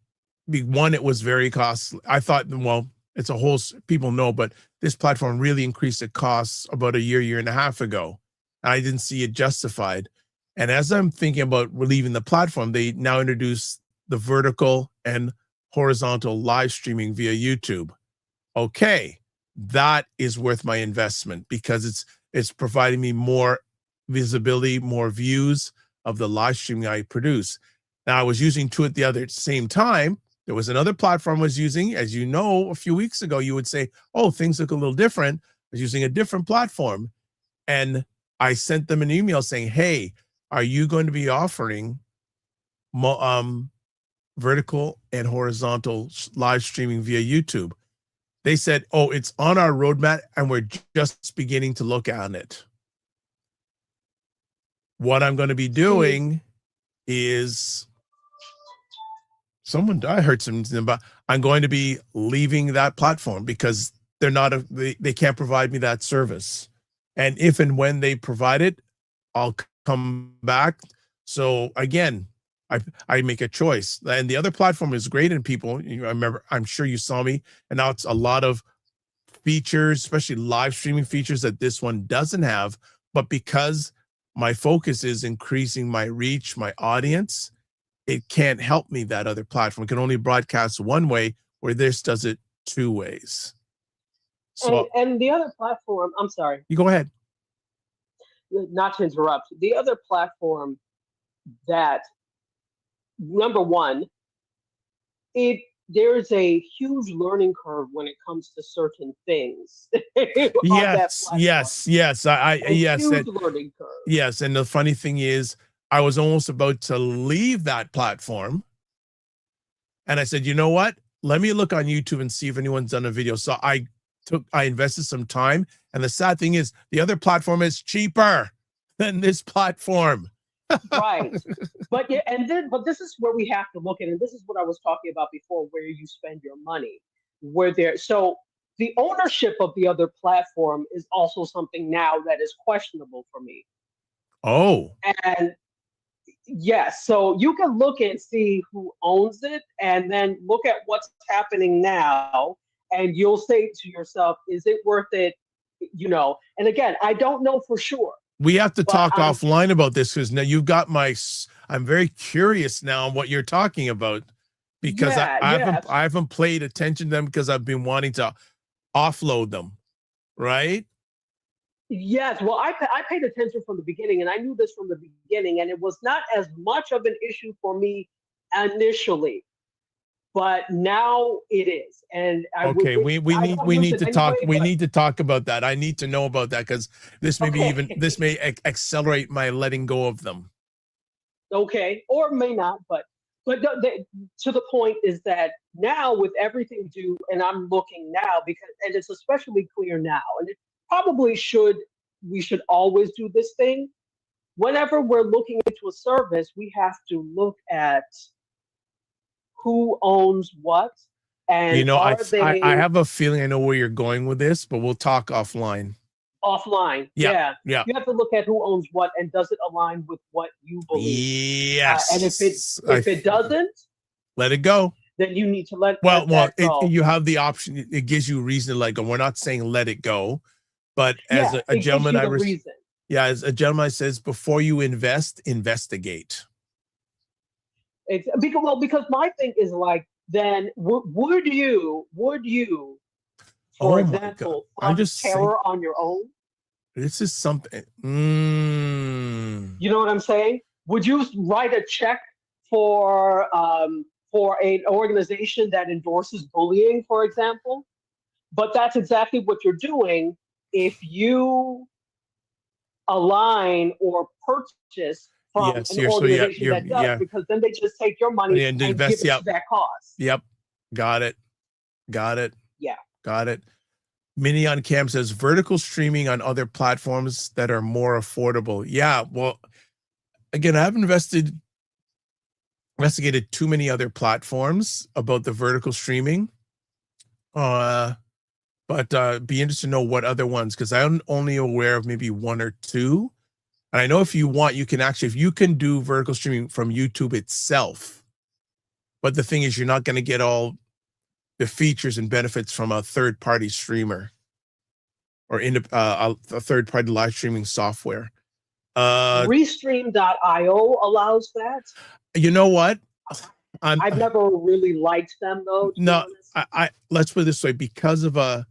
one, it was very costly. I thought, well, it's a whole, people know, but this platform really increased the costs about a year and a half ago. And I didn't see it justified. And as I'm thinking about leaving the platform, they now introduce the vertical and horizontal live streaming via YouTube. Okay, that is worth my investment because it's providing me more visibility, more views of the live streaming I produce. Now I was using two at the same time. There was another platform I was using, as you know, a few weeks ago, you would say, oh, things look a little different. I was using a different platform. And I sent them an email saying, hey, are you going to be offering vertical and horizontal live streaming via YouTube? They said, oh, it's on our roadmap and we're just beginning to look at it. What I'm going to be doing is I heard something about, I'm going to be leaving that platform because they're not, they can't provide me that service. And if and when they provide it, I'll come back. So again, I make a choice. And the other platform is great. And people, I remember, I'm sure you saw me, and now it's a lot of features, especially live streaming features that this one doesn't have. But because my focus is increasing my reach, my audience, it can't help me that other platform. It can only broadcast one way, where this does it two ways. So, and the other platform, I'm sorry. You go ahead. Not to interrupt. The other platform that, number one, there's a huge learning curve when it comes to certain things. Yes. Yes. Huge learning curve. Yes, and the funny thing is, I was almost about to leave that platform, and I said, you know what? Let me look on YouTube and see if anyone's done a video. So I invested some time, and the sad thing is, the other platform is cheaper than this platform. Right. But this is where we have to look at, and this is what I was talking about before, where you spend your money. So the ownership of the other platform is also something now that is questionable for me. Oh. And yes, so you can look and see who owns it, and then look at what's happening now, and you'll say to yourself, is it worth it? And again, I don't know for sure. We have to talk offline about this, because now you've got I'm very curious now on what you're talking about, because I haven't paid attention to them because I've been wanting to offload them, right? Yes, well, I paid attention from the beginning, and I knew this from the beginning, and it was not as much of an issue for me initially, but now it is. And we need to talk about that. I need to know about that, because this may accelerate my letting go of them. Okay, or may not, but to the point is that now with everything due, and I'm looking now and it's especially clear now, and it probably we should always do this thing. Whenever we're looking into a service, we have to look at who owns what, and I have a feeling I know where you're going with this, but we'll talk offline. Yeah. You have to look at who owns what, and does it align with what you believe. Yes. And if it doesn't, let it go. Then you need to let go. You have the option. It gives you reason to let go. We're not saying let it go, but as a gentleman, as a gentleman says, before you investigate. Because my thing is like, then would you, for example, terror on your own? This is something. You know what I'm saying? Would you write a check for an organization that endorses bullying, for example? But that's exactly what you're doing if you align or purchase from an organization that does, because then they just take your money and give it to that cause. Yep. Got it. Yeah. Got it. Mini on Cam says vertical streaming on other platforms that are more affordable. Yeah. Well, again, I haven't investigated too many other platforms about the vertical streaming. But be interested to know what other ones, because I'm only aware of maybe one or two. And I know if you want, if you can do vertical streaming from YouTube itself. But the thing is, you're not going to get all the features and benefits from a third-party streamer or a third-party live streaming software. Restream.io allows that. You know what? I've never really liked them, though. No, let's put it this way. Because of a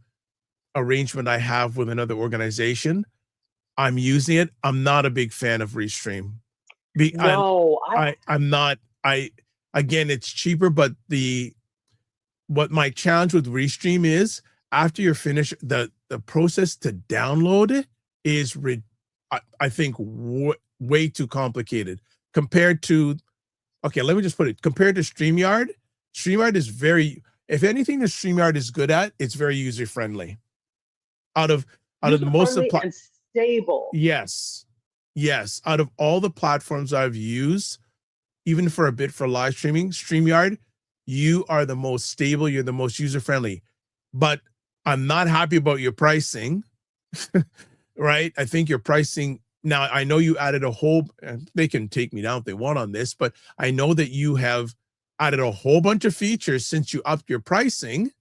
arrangement I have with another organization, I'm using it. I'm not a big fan of Restream. I'm not. Again, it's cheaper, but what my challenge with Restream is, after you're finished, the process to download it is, I think, way too complicated compared to, okay, let me just put it, compared to StreamYard. StreamYard is very, if anything that StreamYard is good at, it's very user-friendly. Out of the most of and stable. Yes. Out of all the platforms I've used, even for a bit for live streaming, StreamYard, you are the most stable, you're the most user-friendly. But I'm not happy about your pricing, right? I think your pricing, now I know you added a whole, and they can take me down if they want on this, but I know that you have added a whole bunch of features since you upped your pricing.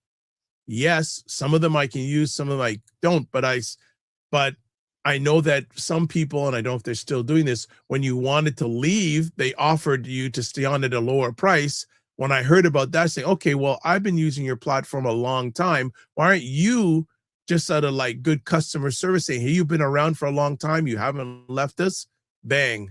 Yes, some of them I can use, some of them I don't, but I know that some people, and I don't know if they're still doing this, when you wanted to leave, they offered you to stay on at a lower price. When I heard about that, saying, okay, well, I've been using your platform a long time. Why aren't you just out of like good customer service saying, hey, you've been around for a long time, you haven't left us? Bang.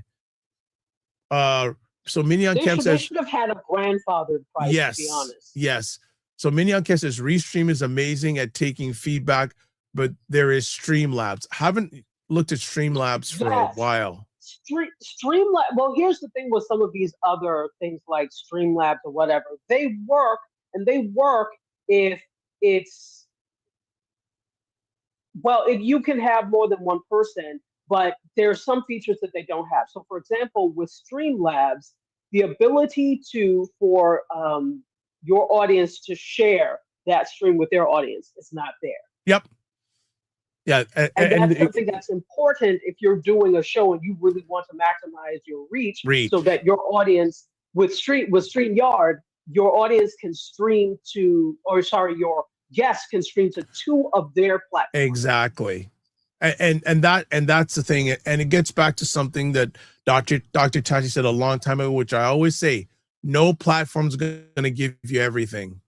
So Mignon Kemp says, they should have had a grandfathered price, yes, to be honest. Yes. So Mignon Kemp says, Restream is amazing at taking feedback, but there is Streamlabs. Haven't looked at Streamlabs for a while. Streamlabs. Well, here's the thing with some of these other things like Streamlabs or whatever. They work if it's, well, if you can have more than one person, but there are some features that they don't have. So, for example, with Streamlabs, the ability for your audience to share that stream with their audience is not there. Yep. Yeah, and that's something that's important if you're doing a show and you really want to maximize your reach. So that your audience with StreamYard, your audience can stream to, or sorry, your guests can stream to 2 of their platforms. Exactly. And that's the thing. And it gets back to something that Dr. Tachi said a long time ago, which I always say, no platform's going to give you everything.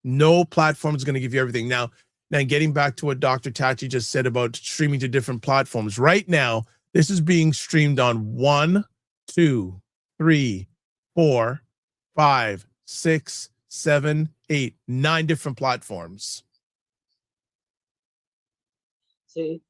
No platform is going to give you everything. Now, getting back to what Dr. Tachi just said about streaming to different platforms. Right now, this is being streamed on 1, 2, 3, 4, 5, 6, 7, 8, 9 different platforms. See,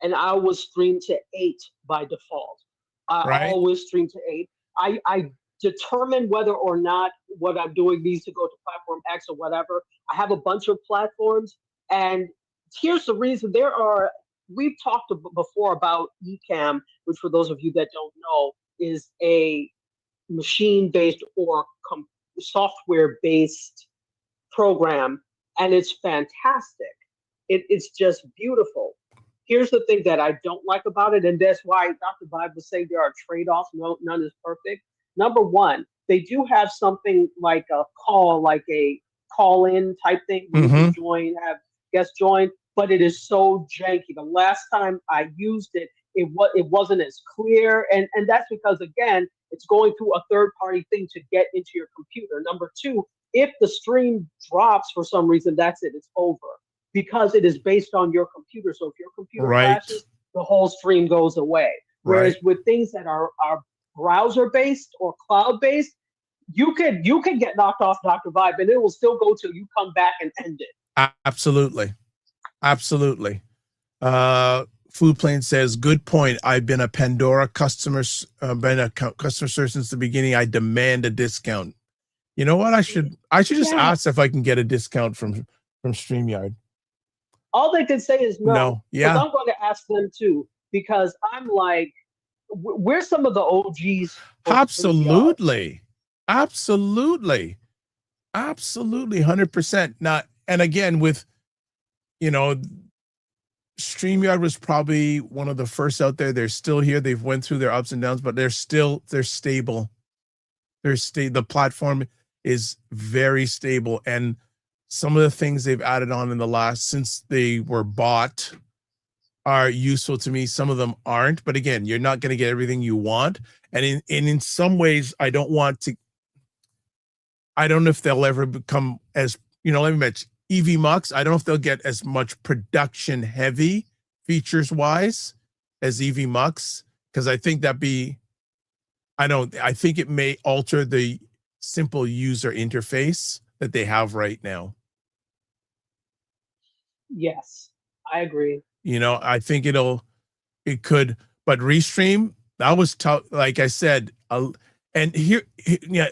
and I was streamed to 8 by default. I always stream to 8. I determine whether or not what I'm doing needs to go to platform X or whatever. I have a bunch of platforms, and here's the reason. We've talked before about Ecamm, which for those of you that don't know, is a machine-based or software-based program, and it's fantastic. It's just beautiful. Here's the thing that I don't like about it, and that's why Dr. Vibe was saying there are trade-offs. No, none is perfect. Number one, they do have something like a call-in type thing where you can join, have guests join, but it is so janky. The last time I used it, it wasn't as clear, and that's because, again, it's going through a third-party thing to get into your computer. Number two, if the stream drops for some reason, that's it. It's over. Because it is based on your computer. So if your computer crashes, the whole stream goes away. Whereas with things that are browser-based or cloud-based, you can get knocked off Dr. Vibe and it will still go till you come back and end it. Absolutely. Food Plane says, good point. I've been a Pandora customer service since the beginning. I demand a discount. You know what? I should just ask if I can get a discount from StreamYard. All they can say is no. Yeah. I'm going to ask them too, because I'm like, we're some of the OGs. Absolutely. 100%. Not, and again, with, StreamYard was probably one of the first out there. They're still here. They've went through their ups and downs, but they're stable. The platform is very stable, and some of the things they've added on in the last, since they were bought, are useful to me. Some of them aren't, but again, you're not going to get everything you want. And in some ways, I don't know if they'll ever become as, let me mention EV Mux. I don't know if they'll get as much production heavy features wise as EV Mux, because I think I think it may alter the simple user interface that they have right now. Yes, I agree. I think it could, But Restream, that was tough. Like I said, and yeah,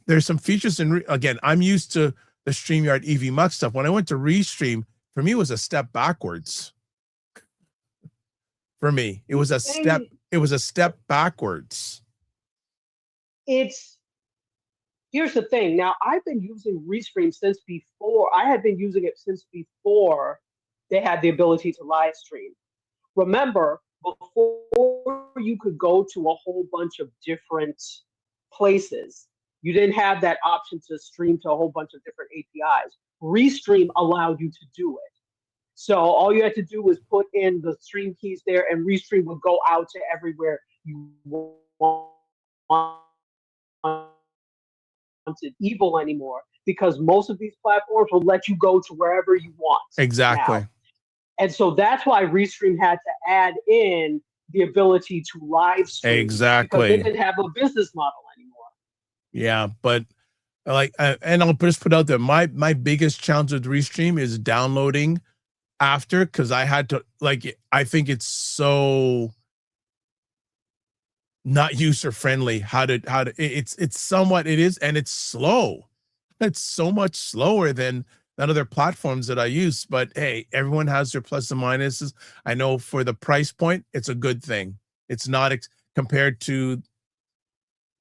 there's some features again, I'm used to the StreamYard EV Mux stuff. When I went to Restream, for me, it was a step backwards. For me, it was a step backwards. Here's the thing. Now, I've been using Restream since before. I had been using it since before they had the ability to live stream. Remember, before you could go to a whole bunch of different places, you didn't have that option to stream to a whole bunch of different APIs. Restream allowed you to do it. So all you had to do was put in the stream keys there, and Restream would go out to everywhere you wanted evil anymore, because most of these platforms will let you go to wherever you want. Exactly. Now. And so that's why Restream had to add in the ability to live stream. Exactly. Because they didn't have a business model anymore. Yeah, but and I'll just put out there, my biggest challenge with Restream is downloading after, because I had to, I think it's so not user friendly it's somewhat, it is, and it's slow. It's so much slower than other platforms that I use. But hey, everyone has their plus and minuses. I know for the price point, it's a good thing. It's not compared to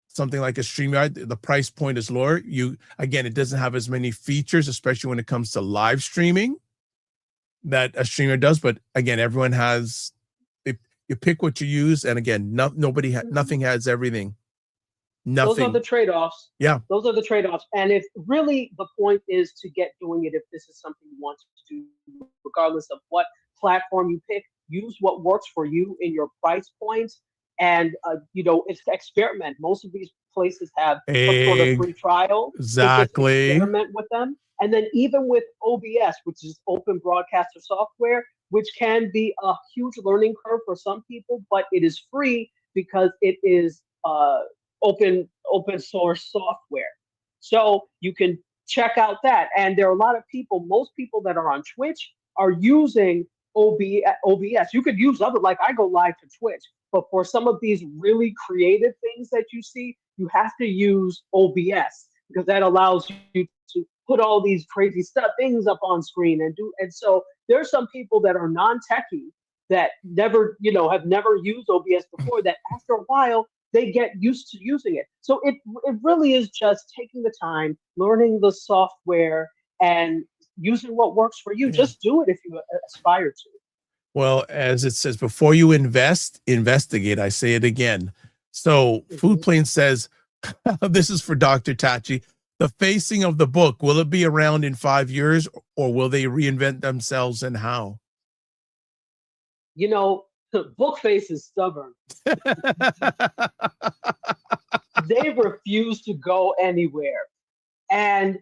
something like a StreamYard, the price point is lower. Again, it doesn't have as many features, especially when it comes to live streaming, that a StreamYard does. But again, everyone has, you pick what you use, and again, nothing has everything. Nothing. Those are the trade-offs. Yeah. Those are the trade-offs. And if really the point is to get doing it, if this is something you want to do, regardless of what platform you pick, use what works for you in your price points. And, it's experiment. Most of these places have some sort of free trial. Exactly. So experiment with them. And then even with OBS, which is Open Broadcaster Software, which can be a huge learning curve for some people, but it is free because it is open source software. So you can check out that. And there are a lot of people, most people that are on Twitch are using OBS. You could use other, like I go live to Twitch, but for some of these really creative things that you see, you have to use OBS, because that allows you to put all these crazy things up on screen and so there's some people that are non-techie that have never used OBS before, that after a while they get used to using it. So it really is just taking the time, learning the software, and using what works for you. Just do it if you aspire to. Well, as it says, before you investigate. I say it again. So Food Plane says, this is for Dr. Tachi, the facing of the book, will it be around in 5 years, or will they reinvent themselves, and how? Bookface is stubborn. They refuse to go anywhere. And,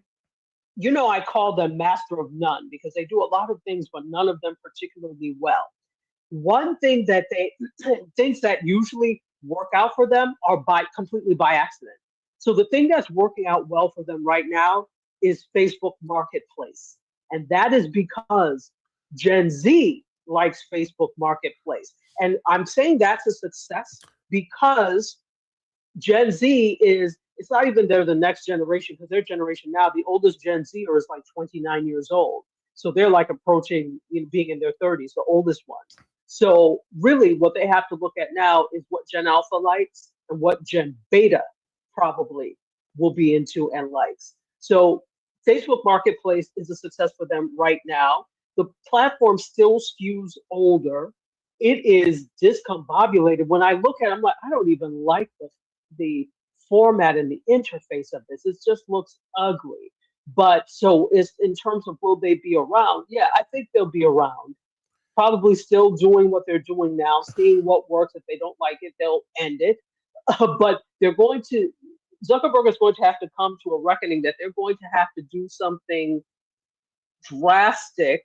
I call them master of none, because they do a lot of things, but none of them particularly well. One thing that things that usually work out for them are completely by accident. So the thing that's working out well for them right now is Facebook Marketplace. And that is because Gen Z likes Facebook Marketplace. And I'm saying that's a success because Gen Z it's not even they're the next generation, because their generation now, the oldest Gen Zer is like 29 years old. So they're like approaching being in their 30s, the oldest ones. So really what they have to look at now is what Gen Alpha likes and what Gen Beta probably will be into and likes. So Facebook Marketplace is a success for them right now. The platform still skews older. It is discombobulated. When I look at it, I'm like, I don't even like the format and the interface of this. It just looks ugly. But so it's in terms of will they be around? Yeah, I think they'll be around. Probably still doing what they're doing now, seeing what works. If they don't like it, they'll end it. But Zuckerberg is going to have to come to a reckoning that they're going to have to do something drastic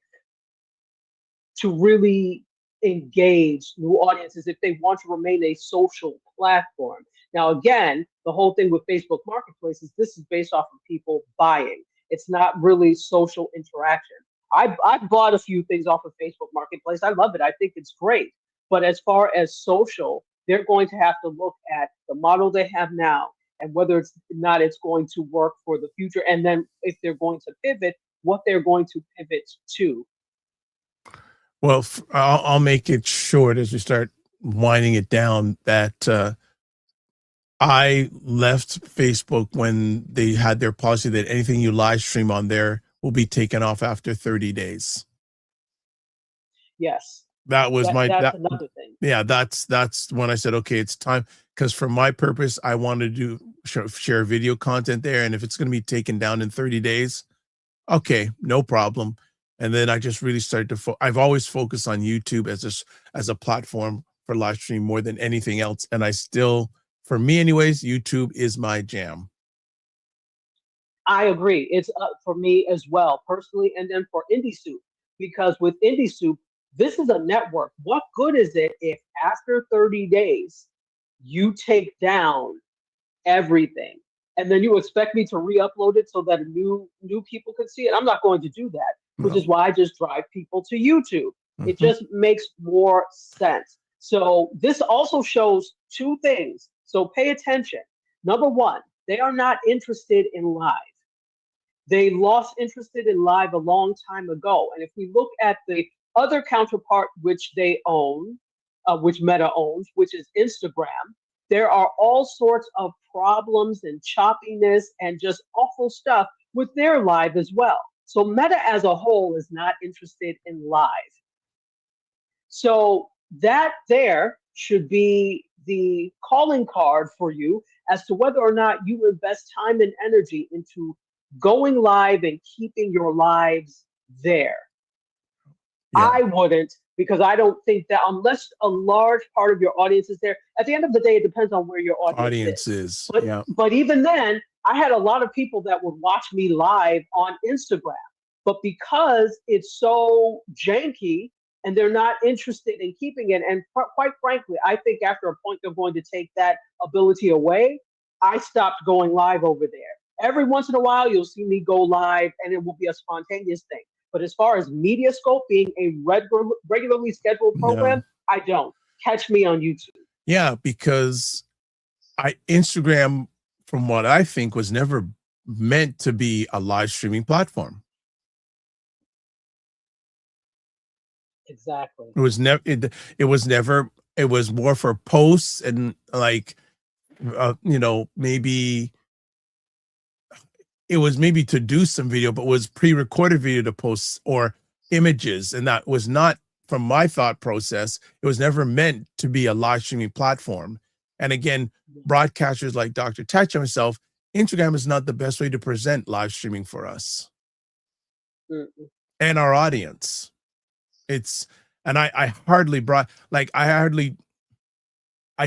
to really engage new audiences if they want to remain a social platform. Now, again, the whole thing with Facebook Marketplace is this is based off of people buying. It's not really social interaction. I bought a few things off of Facebook Marketplace. I love it. I think it's great. But as far as social, they're going to have to look at the model they have now and whether it's going to work for the future. And then if they're going to pivot, what they're going to pivot to. Well, I'll make it short as we start winding it down that I left Facebook when they had their policy that anything you live stream on there will be taken off after 30 days. Yes. That was that's another thing. Yeah, that's when I said, okay, it's time. Because for my purpose, I wanted to share video content there. And if it's going to be taken down in 30 days, okay, no problem. And then I just really started to, I've always focused on YouTube as a platform for live stream more than anything else. And I still, for me anyways, YouTube is my jam. I agree. It's for me as well, personally, and then for Indie Soup, because with Indie Soup, this is a network. What good is it if after 30 days, you take down everything and then you expect me to re-upload it so that new people can see it? I'm not going to do that, which is why I just drive people to YouTube. It just makes more sense. So this also shows two things. So pay attention. Number one, they are not interested in live. They lost interest in live a long time ago. And if we look at the other counterpart which they own, which Meta owns, which is Instagram, there are all sorts of problems and choppiness and just awful stuff with their live as well. So Meta as a whole is not interested in live. So that there should be the calling card for you as to whether or not you invest time and energy into going live and keeping your lives there. Yeah. I wouldn't, because I don't think that unless a large part of your audience is there, at the end of the day, it depends on where your audience is. But even then, I had a lot of people that would watch me live on Instagram, but because it's so janky and they're not interested in keeping it, and quite frankly, I think after a point they're going to take that ability away, I stopped going live over there. Every once in a while, you'll see me go live and it will be a spontaneous thing. But as far as Media Scope being a regularly scheduled program, I don't. Catch me on YouTube. Yeah, because Instagram, from what I think, was never meant to be a live streaming platform. Exactly. It was never. It was never. It was more for posts and maybe. It was maybe to do some video, but was pre-recorded video to post or images. And that was not, from my thought process, it was never meant to be a live streaming platform. And again, broadcasters like Dr. Tatch and myself, Instagram is not the best way to present live streaming for us and our audience. I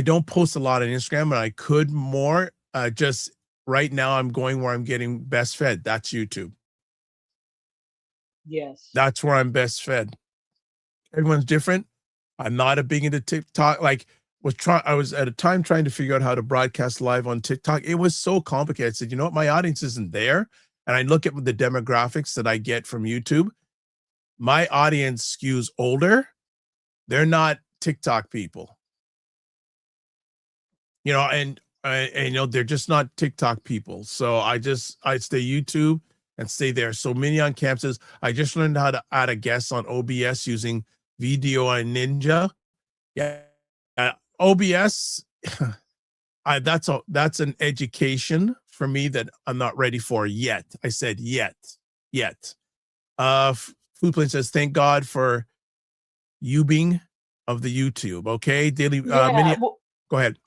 don't post a lot on Instagram, and I could more, just right now I'm going where I'm getting best fed. That's YouTube. Yes. That's where I'm best fed. Everyone's different. I'm not a big into TikTok. I was at a time trying to figure out how to broadcast live on TikTok. It was so complicated. I said, you know what? My audience isn't there. And I look at the demographics that I get from YouTube. My audience skews older. They're not TikTok people. And they're just not TikTok people. So I stay YouTube and stay there. So Mignon Camp says, I just learned how to add a guest on OBS using Video and Ninja. Yeah. OBS, that's an education for me that I'm not ready for yet. I said yet. Food Plane says, thank God for you being of the YouTube. Okay. Daily, go ahead.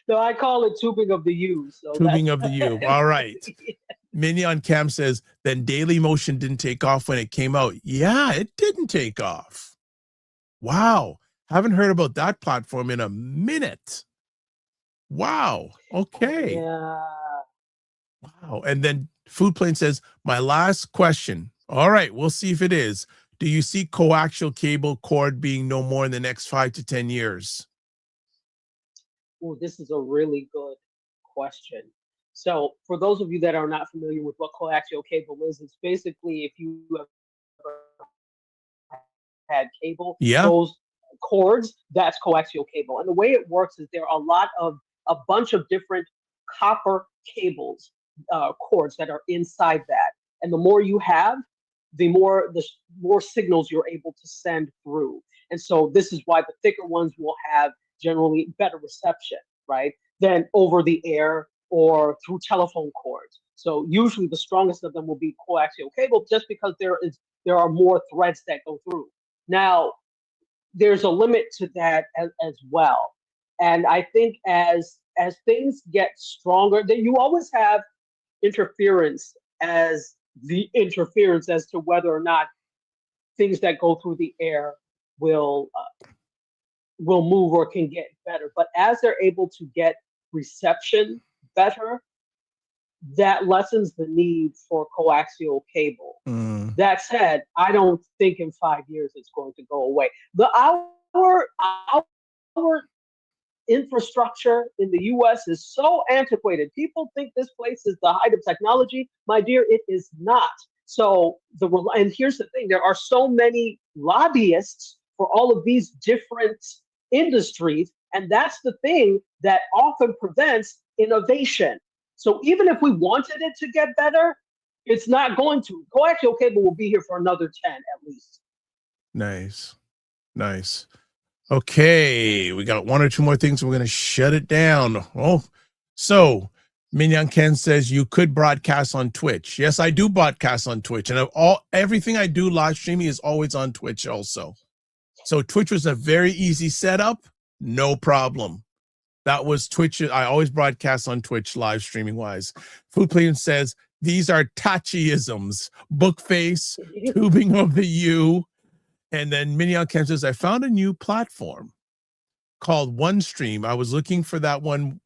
No, I call it tubing of the U. So tubing of the U. All right. Yeah. Mignon Cam says, then Daily Motion didn't take off when it came out. Yeah, it didn't take off. Wow. Haven't heard about that platform in a minute. Wow. Okay. Yeah. Wow. And then Food Plane says, my last question. All right. We'll see if it is. Do you see coaxial cable cord being no more in the next 5 to 10 years? Oh, this is a really good question. So for those of you that are not familiar with what coaxial cable is, it's basically if you have had cable, cords, that's coaxial cable. And the way it works is there are a bunch of different copper cables, cords that are inside that. And the more you have, the more signals you're able to send through. And so this is why the thicker ones will have generally better reception, right, than over the air or through telephone cords. So usually the strongest of them will be coaxial cable, just because there are more threads that go through. Now, there's a limit to that as well. And I think as things get stronger, then you always have interference as to whether or not things that go through the air will move or can get better. But as they're able to get reception better, that lessens the need for coaxial cable. That said, I don't think in 5 years it's going to go away. Our infrastructure in the US is so antiquated. People think this place is the height of technology. My dear, it is not. So and here's the thing, there are so many lobbyists for all of these different industries, and that's the thing that often prevents innovation. So even if we wanted it to get better, it's not going to. Coaxial cable will be here for another 10 at least. Nice. Okay, we got one or two more things. We're going to shut it down. Oh, so Minyan Ken says you could broadcast on Twitch. Yes, I do broadcast on Twitch, and everything I do live streaming is always on Twitch also. So Twitch was a very easy setup, no problem. That was Twitch. I always broadcast on Twitch live streaming wise. Food Plane says these are Tachiisms, book face, tubing of the U. And then Minyan Ken says, I found a new platform called OneStream. I was looking for that one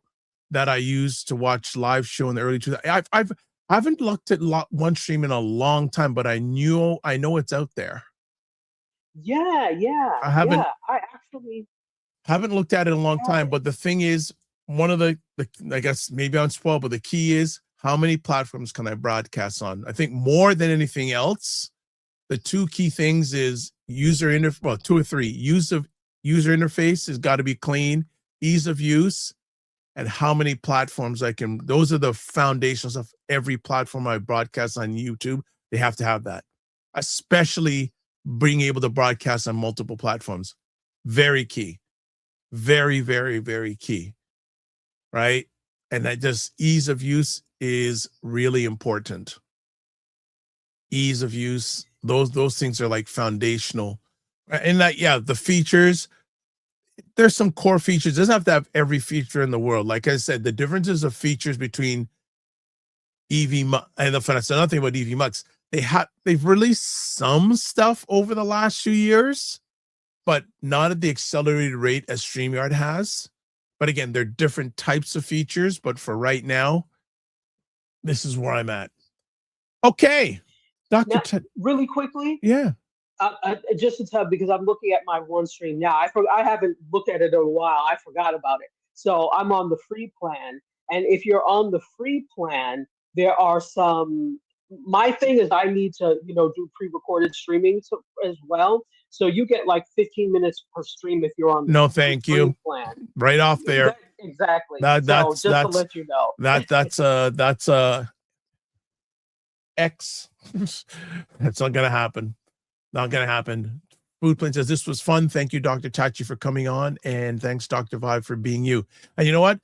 that I used to watch live show in the early 2000s. I haven't looked at OneStream in a long time, but I know it's out there. Yeah. I actually haven't looked at it in a long time, but the thing is, one of the I guess maybe I'm spoiled, but the key is how many platforms can I broadcast on? I think more than anything else, the two key things is two or three. User interface has got to be clean, ease of use, and how many platforms I can. Those are the foundations of every platform I broadcast on YouTube. They have to have that, especially being able to broadcast on multiple platforms. Very key. Very, very, very key. Right? And that just ease of use is really important. Ease of use, those things are like foundational. And that, yeah, the features, there's some core features. It doesn't have to have every feature in the world. Like I said, the differences of features between and another thing about EV Mux, they've released some stuff over the last few years, but not at the accelerated rate as StreamYard has. But again, they're different types of features. But for right now, this is where I'm at. Okay, Dr. Really quickly. Yeah. Just to tell, because I'm looking at my OneStream now. I haven't looked at it in a while. I forgot about it. So I'm on the free plan. And if you're on the free plan, there are my thing is I need to, do pre-recorded streaming as well. So you get like 15 minutes per stream if you're on the thank you plan. Right off there. Exactly. That's to let you know. That's X. That's not gonna happen. Not gonna happen. Food Plane says this was fun. Thank you, Dr. Tachi, for coming on, and thanks, Dr. Vibe, for being you. And you know what?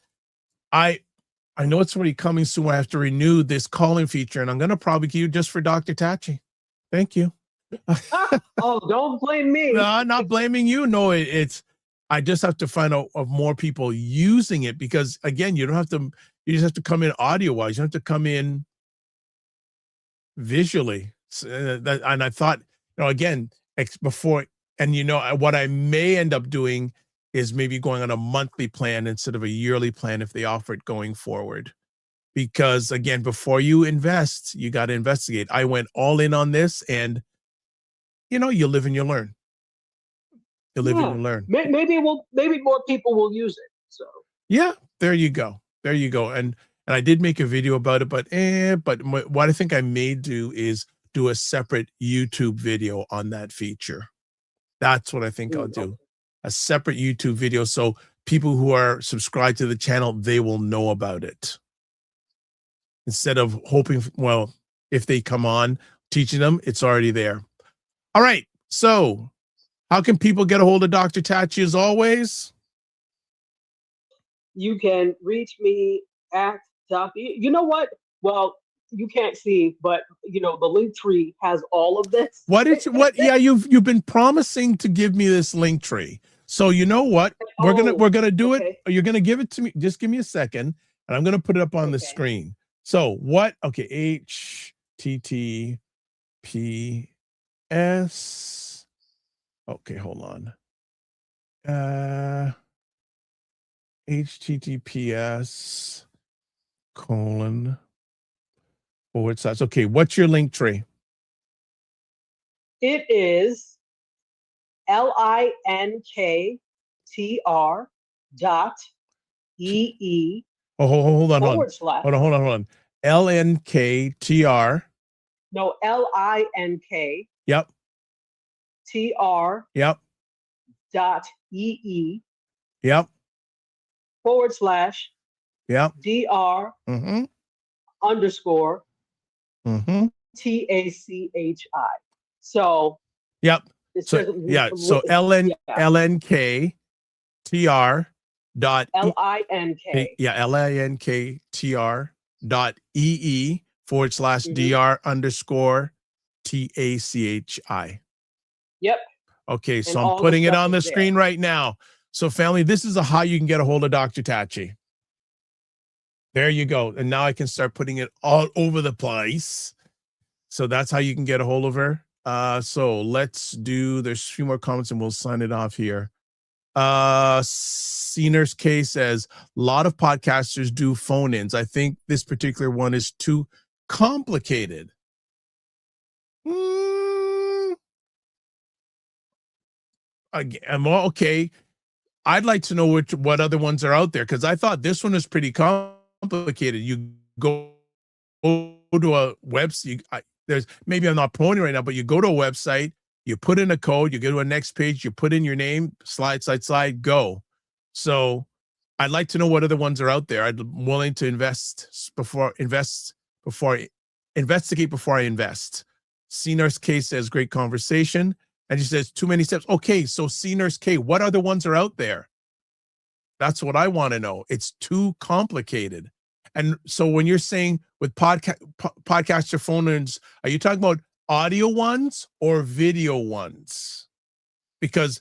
I know it's already coming soon. I have to renew this calling feature, and I'm gonna probably give you just for Dr. Tachi. Thank you. Oh, don't blame me. No, I'm not blaming you. No, it's I just have to find out of more people using it, because again, you just have to come in audio wise. You have to come in visually. And I thought, again, before, and what I may end up doing is maybe going on a monthly plan instead of a yearly plan if they offer it going forward. Because again, before you invest, you got to investigate. I went all in on this, and you live and you learn. You live and you learn. Maybe more people will use it. So yeah, there you go. And I did make a video about it, but what I think I may do is do a separate YouTube video on that feature. That's what I think I'll do. a separate YouTube video. So people who are subscribed to the channel, they will know about it. Instead of hoping, well, if they come on teaching them, it's already there. All right. So how can people get a hold of Dr. Tachi as always? You can reach me at you know what? Well, you can't see, but you know, the link tree has all of this. Yeah, you've been promising to give me this link tree. So you know what? We're gonna do it. You're gonna give it to me. Just give me a second, and I'm gonna put it up on the screen. So what? Okay, HTTPS. Okay, hold on. HTTPS:// Okay, what's your link tree? It is linktr.ee. Hold on. LNKTR. No, LINK. Yep. TR. Yep. .ee. Yep. / Yep. DR. _ TACHI. So. Yep. So LNKTR. LINK. Yeah, LINKTR.ee /DR _ TACHI. Yep. Okay, so I'm putting it on the screen right now. So family, this is how you can get a hold of Dr. Tachi. There you go. And now I can start putting it all over the place. So that's how you can get a hold of her. So let's do, there's a few more comments and we'll sign it off here. Senior's K says, a lot of podcasters do phone-ins. I think this particular one is too complicated. Again, okay. I'd like to know what other ones are out there, because I thought this one was pretty complicated. You go to a website, maybe I'm not promoting right now, but you go to a website, you put in a code, you go to a next page, you put in your name, slide, go. So I'd like to know what other ones are out there. I'm willing to investigate before I invest. C Nurse K says, great conversation. And she says, too many steps. Okay, so C Nurse K, what other ones are out there? That's what I want to know. It's too complicated. And so when you're saying with podcaster phone-ins, are you talking about audio ones or video ones? Because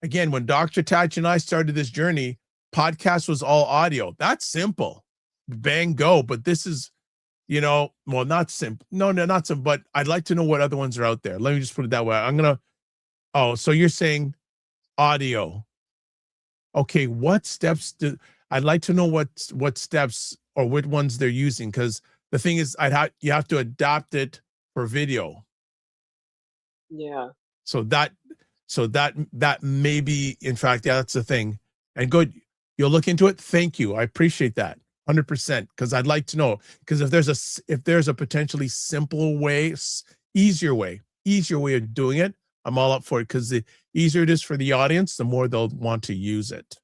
again, when Dr. Tachi and I started this journey, podcast was all audio. That's simple. Bang, go. But this is, well, not simple. No, not simple. But I'd like to know what other ones are out there. Let me just put it that way. So you're saying audio. Okay, what steps I'd like to know what steps or which ones they're using, because the thing is you have to adapt it for video. Yeah. So that may be, in fact, yeah, that's the thing. And good, you'll look into it. Thank you. I appreciate that 100%, because I'd like to know, because if there's a potentially simple way, easier way of doing it, I'm all up for it, because the easier it is for the audience, the more they'll want to use it.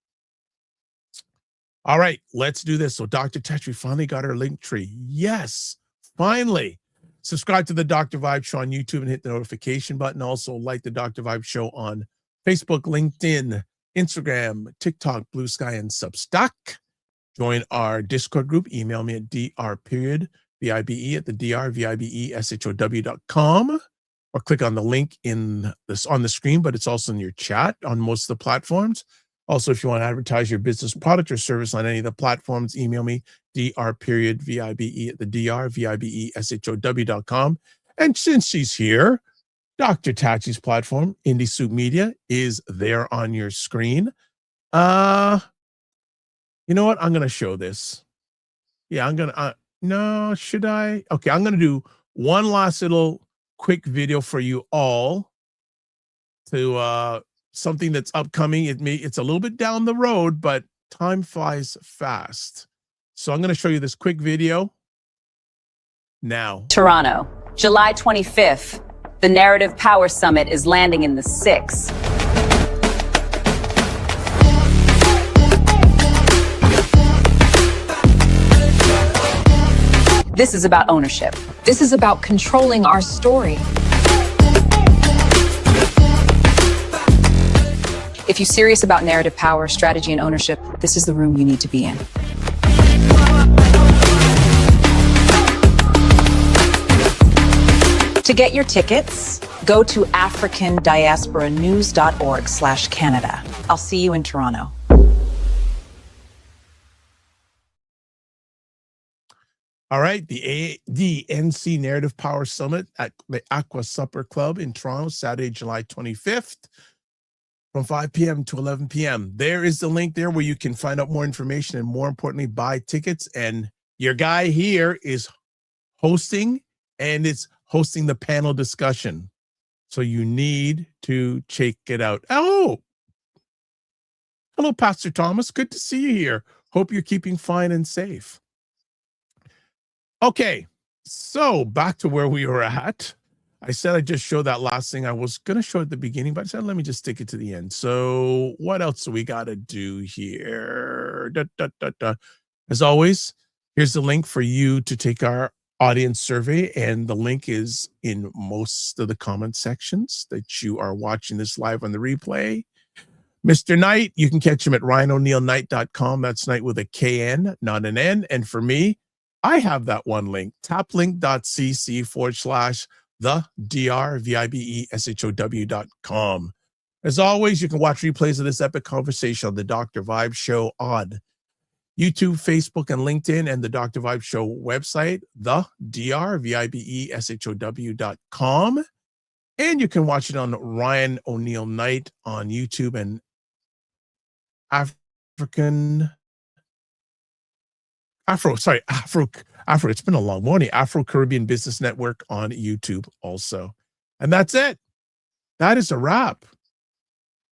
All right, let's do this. So Dr. Tachi finally got her link tree. Yes, finally. Subscribe to the Dr. Vibe Show on YouTube and hit the notification button. Also like the Dr. Vibe Show on Facebook, LinkedIn, Instagram, TikTok, Blue Sky, and Substack. Join our Discord group. Email me at drvibe@thedrvibeshow.com. Or click on the link on the screen, but it's also in your chat on most of the platforms. Also, if you want to advertise your business, product, or service on any of the platforms, email me, dr.vibe@thedrvibeshow.com. And since she's here, Dr. Tachi's platform, Indie Soup Media, is there on your screen. You know what? I'm going to show this. Yeah, I'm going to, no, should I? Okay, I'm going to do one last little quick video for you all to something that's upcoming. It's a little bit down the road, but time flies fast. So I'm going to show you this quick video now. Toronto, July 25th. The Narrative Power Summit is landing in the 6. This is about ownership. This is about controlling our story. If you're serious about narrative power, strategy, and ownership, this is the room you need to be in. To get your tickets, go to africandiasporanews.org/Canada. I'll see you in Toronto. All right, the NC Narrative Power Summit at the Aqua Supper Club in Toronto, Saturday, July 25th, from 5 p.m. to 11 p.m. There is the link there where you can find out more information and, more importantly, buy tickets. And your guy here is hosting, and it's hosting the panel discussion. So you need to check it out. Oh, hello, Pastor Thomas. Good to see you here. Hope you're keeping fine and safe. Okay, so back to where we were at. I said I just showed that last thing I was going to show at the beginning, but I said, let me just stick it to the end. So what else do we got to do here? As always, here's the link for you to take our audience survey, and the link is in most of the comment sections that you are watching this live on the replay. Mr. Knight, you can catch him at ryanoneielknight.com. That's Knight with a KN, not an N. And for me, I have that one link, taplink.cc/the drvibeshow.com. As always, you can watch replays of this epic conversation on the Dr. Vibe Show on YouTube, Facebook, and LinkedIn, and the Dr. Vibe Show website, the drvibeshow.com. And you can watch it on Ryan Oneil Knight on YouTube, and Afro, it's been a long morning, Afro Caribbean Business Network on YouTube also. And that's it. That is a wrap.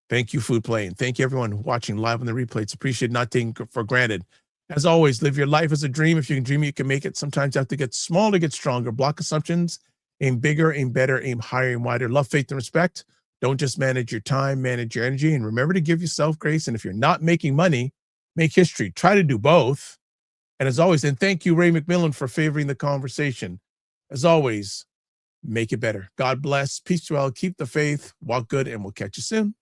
Thank you, Food Plane. Thank you, everyone watching live on the replay. It's appreciated, not taken for granted. As always, live your life as a dream. If you can dream it, you can make it. Sometimes you have to get small to get stronger. Block assumptions. Aim bigger, aim better, aim higher, aim wider. Love, faith, and respect. Don't just manage your time, manage your energy. And remember to give yourself grace. And if you're not making money, make history. Try to do both. And as always, and thank you, Ray McMillan, for favoring the conversation. As always, make it better. God bless. Peace to all. Keep the faith. Walk good, and we'll catch you soon.